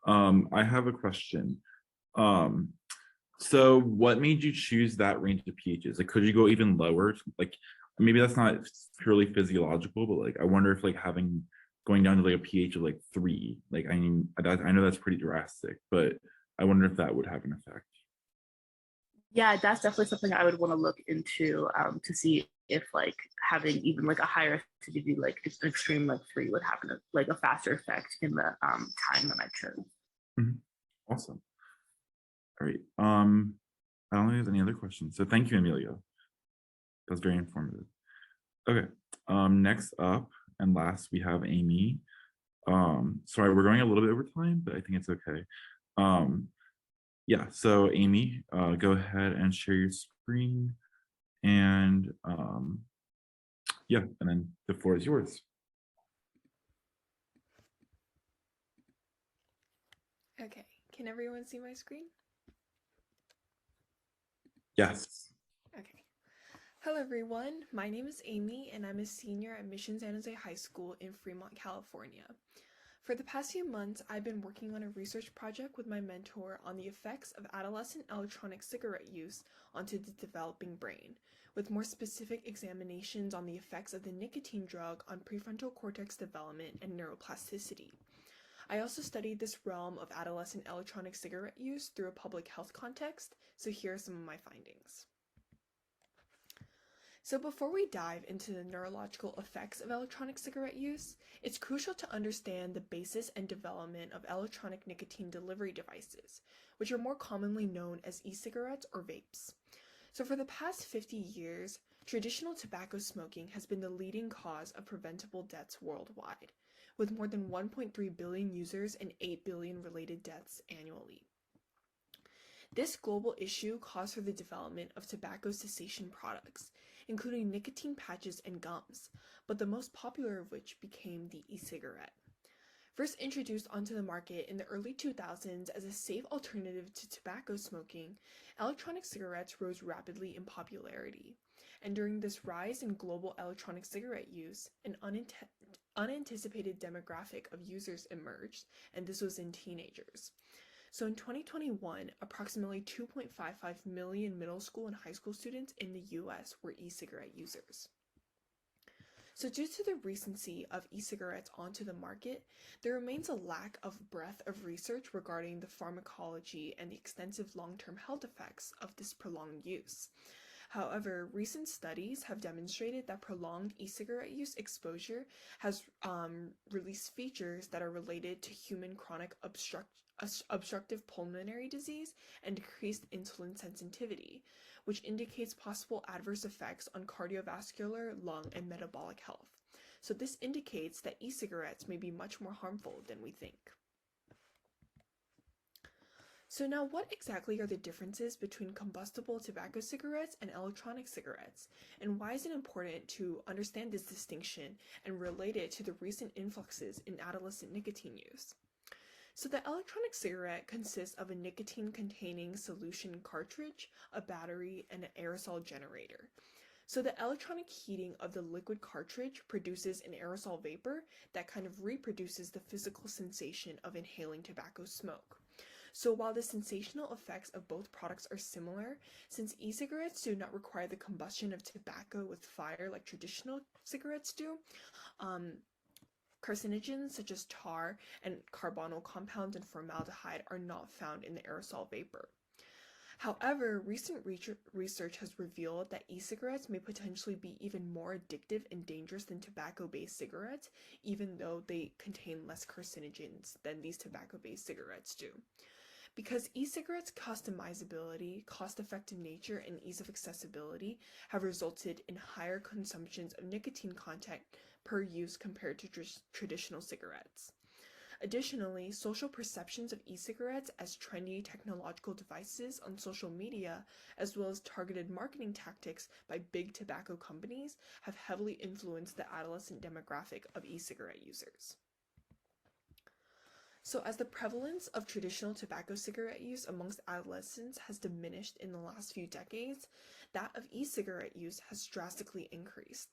I have a question. So what made you choose that range of pHs? Like, could you go even lower? Like, maybe that's not purely physiological, but like, I wonder if like going down to like a pH of like 3, like, I mean, I know that's pretty drastic, but I wonder if that would have an effect. Yeah, that's definitely something I would want to look into to see if like having even like a higher acidity, like it's an extreme like 3 would have like a faster effect in the time that I chose. Awesome. All right. I don't think there's any other questions. So thank you, Amelia. That was very informative. Okay. Next up and last, we have Amy. Sorry, we're going a little bit over time, but I think it's okay. Yeah, so Amy, go ahead and share your screen. And yeah, and then the floor is yours. Okay, can everyone see my screen? Yes. Okay. Hello everyone, my name is Amy and I'm a senior at Mission San Jose High School in Fremont, California. For the past few months, I've been working on a research project with my mentor on the effects of adolescent electronic cigarette use onto the developing brain, with more specific examinations on the effects of the nicotine drug on prefrontal cortex development and neuroplasticity. I also studied this realm of adolescent electronic cigarette use through a public health context, so here are some of my findings. So before we dive into the neurological effects of electronic cigarette use, it's crucial to understand the basis and development of electronic nicotine delivery devices, which are more commonly known as e-cigarettes or vapes. So for the past 50 years, traditional tobacco smoking has been the leading cause of preventable deaths worldwide, with more than 1.3 billion users and 8 billion related deaths annually. This global issue caused for the development of tobacco cessation products, including nicotine patches and gums, but the most popular of which became the e-cigarette. First introduced onto the market in the early 2000s as a safe alternative to tobacco smoking, electronic cigarettes rose rapidly in popularity. And during this rise in global electronic cigarette use, an unanticipated demographic of users emerged, and this was in teenagers. So in 2021, approximately 2.55 million middle school and high school students in the US were e-cigarette users. So due to the recency of e-cigarettes onto the market, there remains a lack of breadth of research regarding the pharmacology and the extensive long-term health effects of this prolonged use. However, recent studies have demonstrated that prolonged e-cigarette use exposure has released features that are related to human chronic obstructive pulmonary disease and decreased insulin sensitivity, which indicates possible adverse effects on cardiovascular, lung, and metabolic health. So this indicates that e-cigarettes may be much more harmful than we think. So now, what exactly are the differences between combustible tobacco cigarettes and electronic cigarettes, and why is it important to understand this distinction and relate it to the recent influxes in adolescent nicotine use? So the electronic cigarette consists of a nicotine-containing solution cartridge, a battery, and an aerosol generator. So the electronic heating of the liquid cartridge produces an aerosol vapor that kind of reproduces the physical sensation of inhaling tobacco smoke. So while the sensational effects of both products are similar, since e-cigarettes do not require the combustion of tobacco with fire like traditional cigarettes do, carcinogens such as tar and carbonyl compounds and formaldehyde are not found in the aerosol vapor. However, recent research has revealed that e-cigarettes may potentially be even more addictive and dangerous than tobacco-based cigarettes, even though they contain less carcinogens than these tobacco-based cigarettes do. Because e-cigarettes' customizability, cost-effective nature, and ease of accessibility have resulted in higher consumptions of nicotine content per use compared to traditional cigarettes. Additionally, social perceptions of e-cigarettes as trendy technological devices on social media, as well as targeted marketing tactics by big tobacco companies, have heavily influenced the adolescent demographic of e-cigarette users. So as the prevalence of traditional tobacco cigarette use amongst adolescents has diminished in the last few decades, that of e-cigarette use has drastically increased.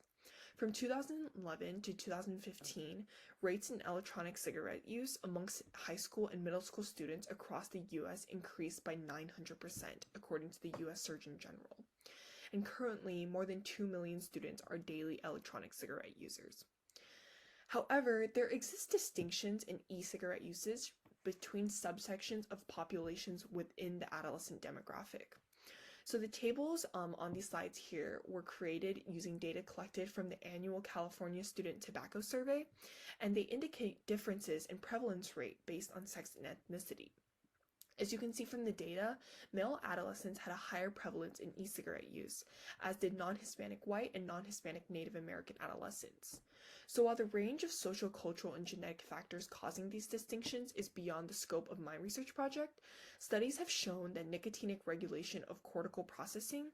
From 2011 to 2015, rates in electronic cigarette use amongst high school and middle school students across the U.S. increased by 900%, according to the U.S. Surgeon General. And currently, more than 2 million students are daily electronic cigarette users. However, there exist distinctions in e-cigarette usage between subsections of populations within the adolescent demographic. So the tables on these slides here were created using data collected from the annual California Student Tobacco Survey, and they indicate differences in prevalence rate based on sex and ethnicity. As you can see from the data, male adolescents had a higher prevalence in e-cigarette use, as did non-Hispanic white and non-Hispanic Native American adolescents. So while the range of social, cultural, and genetic factors causing these distinctions is beyond the scope of my research project, studies have shown that nicotinic regulation of cortical processing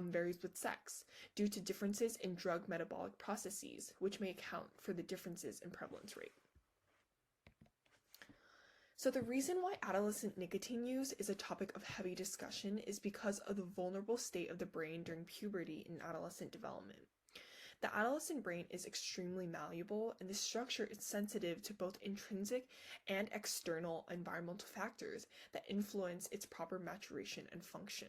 varies with sex due to differences in drug metabolic processes, which may account for the differences in prevalence rate. So the reason why adolescent nicotine use is a topic of heavy discussion is because of the vulnerable state of the brain during puberty and adolescent development. The adolescent brain is extremely malleable, and the structure is sensitive to both intrinsic and external environmental factors that influence its proper maturation and function.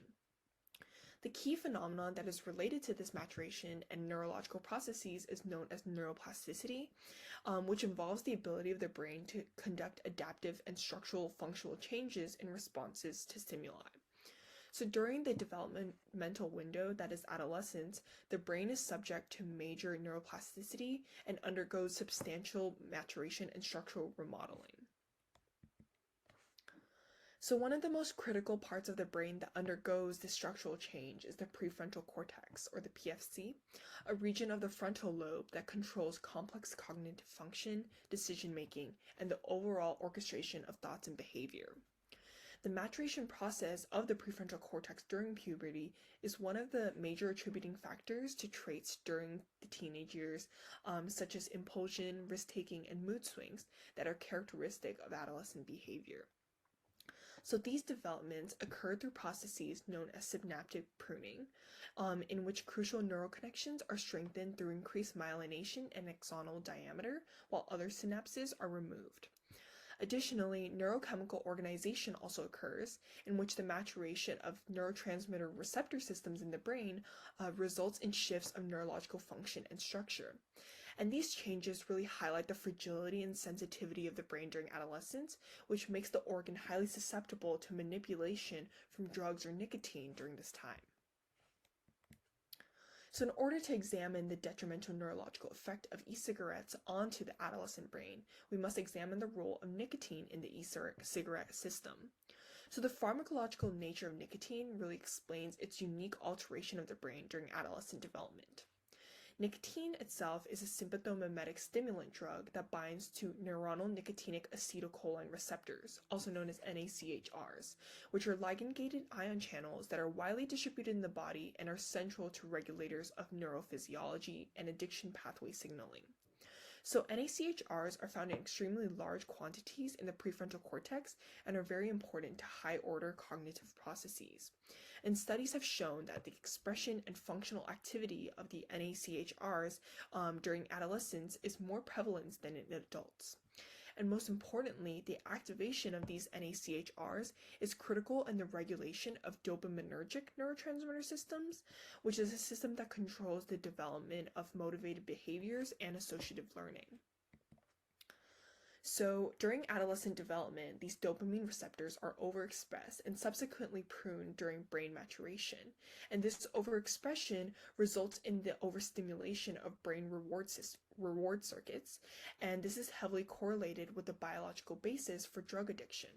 The key phenomenon that is related to this maturation and neurological processes is known as neuroplasticity, which involves the ability of the brain to conduct adaptive and structural functional changes in responses to stimuli. So during the developmental window that is adolescence, the brain is subject to major neuroplasticity and undergoes substantial maturation and structural remodeling. So one of the most critical parts of the brain that undergoes this structural change is the prefrontal cortex, or the PFC, a region of the frontal lobe that controls complex cognitive function, decision-making, and the overall orchestration of thoughts and behavior. The maturation process of the prefrontal cortex during puberty is one of the major attributing factors to traits during the teenage years, such as impulsion, risk-taking, and mood swings that are characteristic of adolescent behavior. So these developments occur through processes known as synaptic pruning, in which crucial neural connections are strengthened through increased myelination and axonal diameter, while other synapses are removed. Additionally, neurochemical organization also occurs, in which the maturation of neurotransmitter receptor systems in the brain results in shifts of neurological function and structure. And these changes really highlight the fragility and sensitivity of the brain during adolescence, which makes the organ highly susceptible to manipulation from drugs or nicotine during this time. So in order to examine the detrimental neurological effect of e-cigarettes onto the adolescent brain, we must examine the role of nicotine in the e-cigarette system. So the pharmacological nature of nicotine really explains its unique alteration of the brain during adolescent development. Nicotine itself is a sympathomimetic stimulant drug that binds to neuronal nicotinic acetylcholine receptors, also known as NACHRs, which are ligand-gated ion channels that are widely distributed in the body and are central to regulators of neurophysiology and addiction pathway signaling. So NACHRs are found in extremely large quantities in the prefrontal cortex and are very important to high-order cognitive processes. And studies have shown that the expression and functional activity of the NACHRs during adolescence is more prevalent than in adults. And most importantly, the activation of these NACHRs is critical in the regulation of dopaminergic neurotransmitter systems, which is a system that controls the development of motivated behaviors and associative learning. So during adolescent development, these dopamine receptors are overexpressed and subsequently pruned during brain maturation. And this overexpression results in the overstimulation of brain reward circuits, and this is heavily correlated with the biological basis for drug addiction.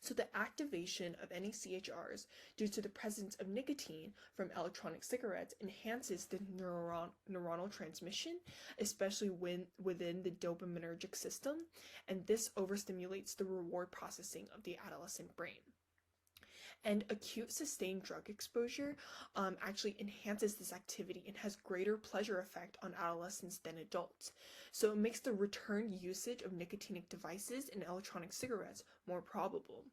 So the activation of NACHRs due to the presence of nicotine from electronic cigarettes enhances the neuronal transmission, especially within the dopaminergic system, and this overstimulates the reward processing of the adolescent brain. And acute sustained drug exposure actually enhances this activity and has greater pleasure effect on adolescents than adults. So it makes the return usage of nicotinic devices and electronic cigarettes more probable.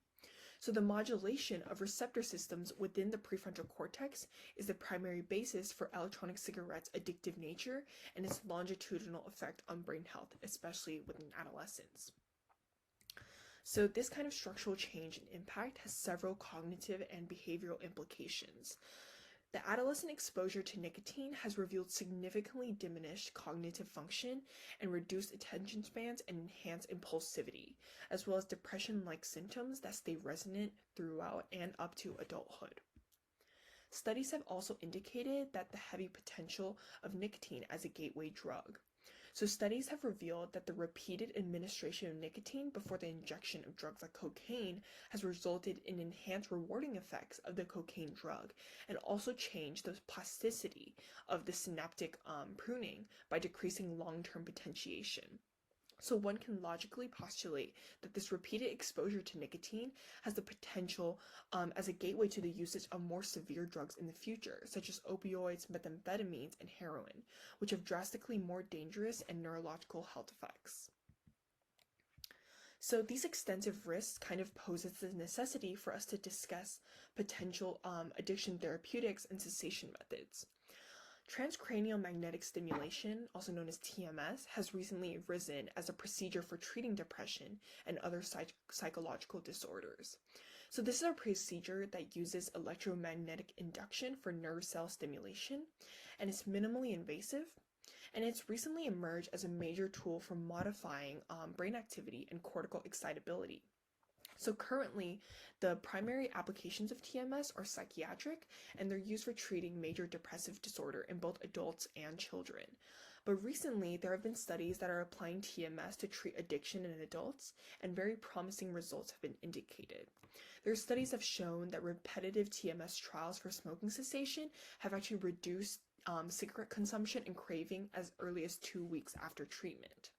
So the modulation of receptor systems within the prefrontal cortex is the primary basis for electronic cigarettes' addictive nature and its longitudinal effect on brain health, especially within adolescents. So this kind of structural change and impact has several cognitive and behavioral implications. The adolescent exposure to nicotine has revealed significantly diminished cognitive function and reduced attention spans and enhanced impulsivity, as well as depression-like symptoms that stay resonant throughout and up to adulthood. studies have also indicated that the heavy potential of nicotine as a gateway drug. So studies have revealed that the repeated administration of nicotine before the injection of drugs like cocaine has resulted in enhanced rewarding effects of the cocaine drug and also changed the plasticity of the synaptic pruning by decreasing long-term potentiation. So one can logically postulate that this repeated exposure to nicotine has the potential as a gateway to the usage of more severe drugs in the future, such as opioids, methamphetamines, and heroin, which have drastically more dangerous and neurological health effects. So these extensive risks kind of poses the necessity for us to discuss potential addiction therapeutics and cessation methods. Transcranial magnetic stimulation, also known as TMS, has recently risen as a procedure for treating depression and other psychological disorders. So this is a procedure that uses electromagnetic induction for nerve cell stimulation, and it's minimally invasive, and it's recently emerged as a major tool for modifying brain activity and cortical excitability. So currently, the primary applications of TMS are psychiatric, and they're used for treating major depressive disorder in both adults and children. But recently, there have been studies that are applying TMS to treat addiction in adults, and very promising results have been indicated. Their studies have shown that repetitive TMS trials for smoking cessation have actually reduced cigarette consumption and craving as early as 2 weeks after treatment.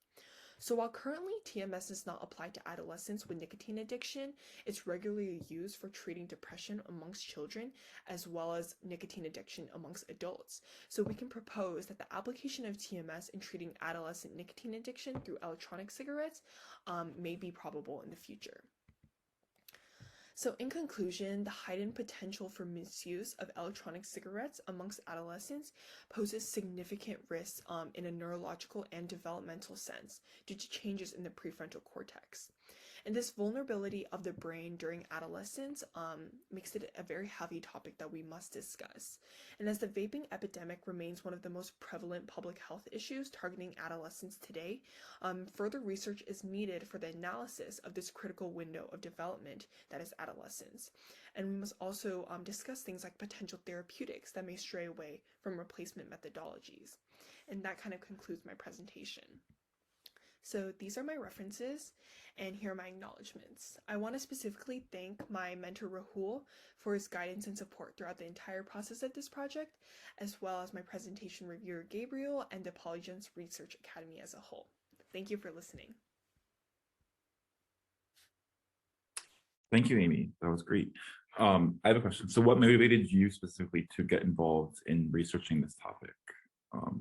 So while currently TMS is not applied to adolescents with nicotine addiction, it's regularly used for treating depression amongst children as well as nicotine addiction amongst adults. So we can propose that the application of TMS in treating adolescent nicotine addiction through electronic cigarettes may be probable in the future. So in conclusion, the heightened potential for misuse of electronic cigarettes amongst adolescents poses significant risks in a neurological and developmental sense due to changes in the prefrontal cortex. And this vulnerability of the brain during adolescence makes it a very heavy topic that we must discuss. And as the vaping epidemic remains one of the most prevalent public health issues targeting adolescents today, further research is needed for the analysis of this critical window of development that is adolescence. And we must also discuss things like potential therapeutics that may stray away from replacement methodologies. And that kind of concludes my presentation. So these are my references, and here are my acknowledgements. I want to specifically thank my mentor Rahul for his guidance and support throughout the entire process of this project, as well as my presentation reviewer Gabriel and the Polygens Research Academy as a whole. Thank you for listening. Thank you, Amy. That was great. I have a question. So what motivated you specifically to get involved in researching this topic?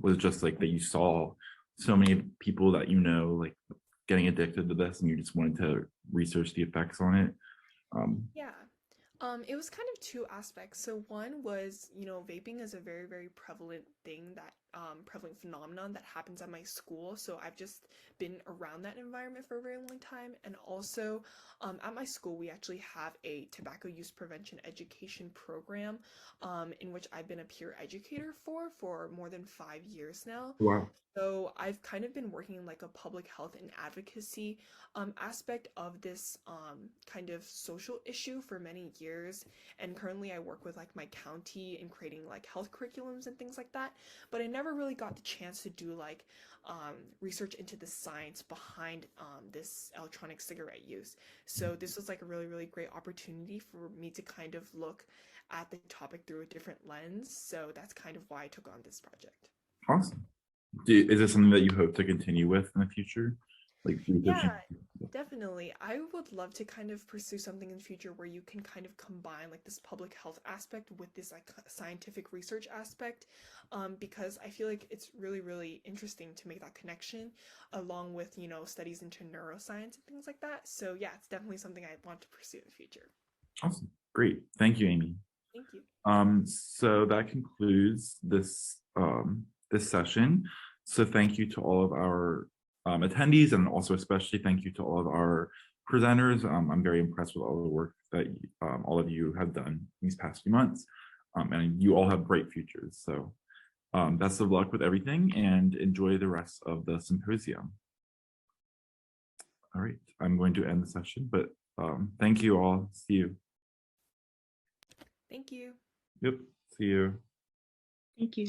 Was it just like that you saw so many people that you know like getting addicted to this and you just wanted to research the effects on it? Yeah. It was kind of two aspects. So one was, vaping is a very, very prevalent thing that prevalent phenomenon that happens at my school. So I've just been around that environment for a very long time. And also at my school, we actually have a tobacco use prevention education program in which I've been a peer educator for more than 5 years now. Wow. So I've kind of been working in like a public health and advocacy aspect of this kind of social issue for many years. And currently I work with like my county in creating like health curriculums and things like that. But I never really got the chance to do like research into the science behind this electronic cigarette use. So this was like a really, really great opportunity for me to kind of look at the topic through a different lens. So that's kind of why I took on this project. Awesome. Is this something that you hope to continue with in the future? Yeah, definitely. I would love to kind of pursue something in the future where you can kind of combine like this public health aspect with this like scientific research aspect, because I feel like it's really, really interesting to make that connection along with, studies into neuroscience and things like that. So yeah, it's definitely something I want to pursue in the future. Awesome. Great. Thank you, Amy. Thank you. So that concludes this this session. So thank you to all of our attendees, and also especially thank you to all of our presenters. I'm very impressed with all the work that all of you have done these past few months, and you all have bright futures. So best of luck with everything and enjoy the rest of the symposium. All right, I'm going to end the session, but thank you all. See you. Thank you. Yep. See you. Thank you.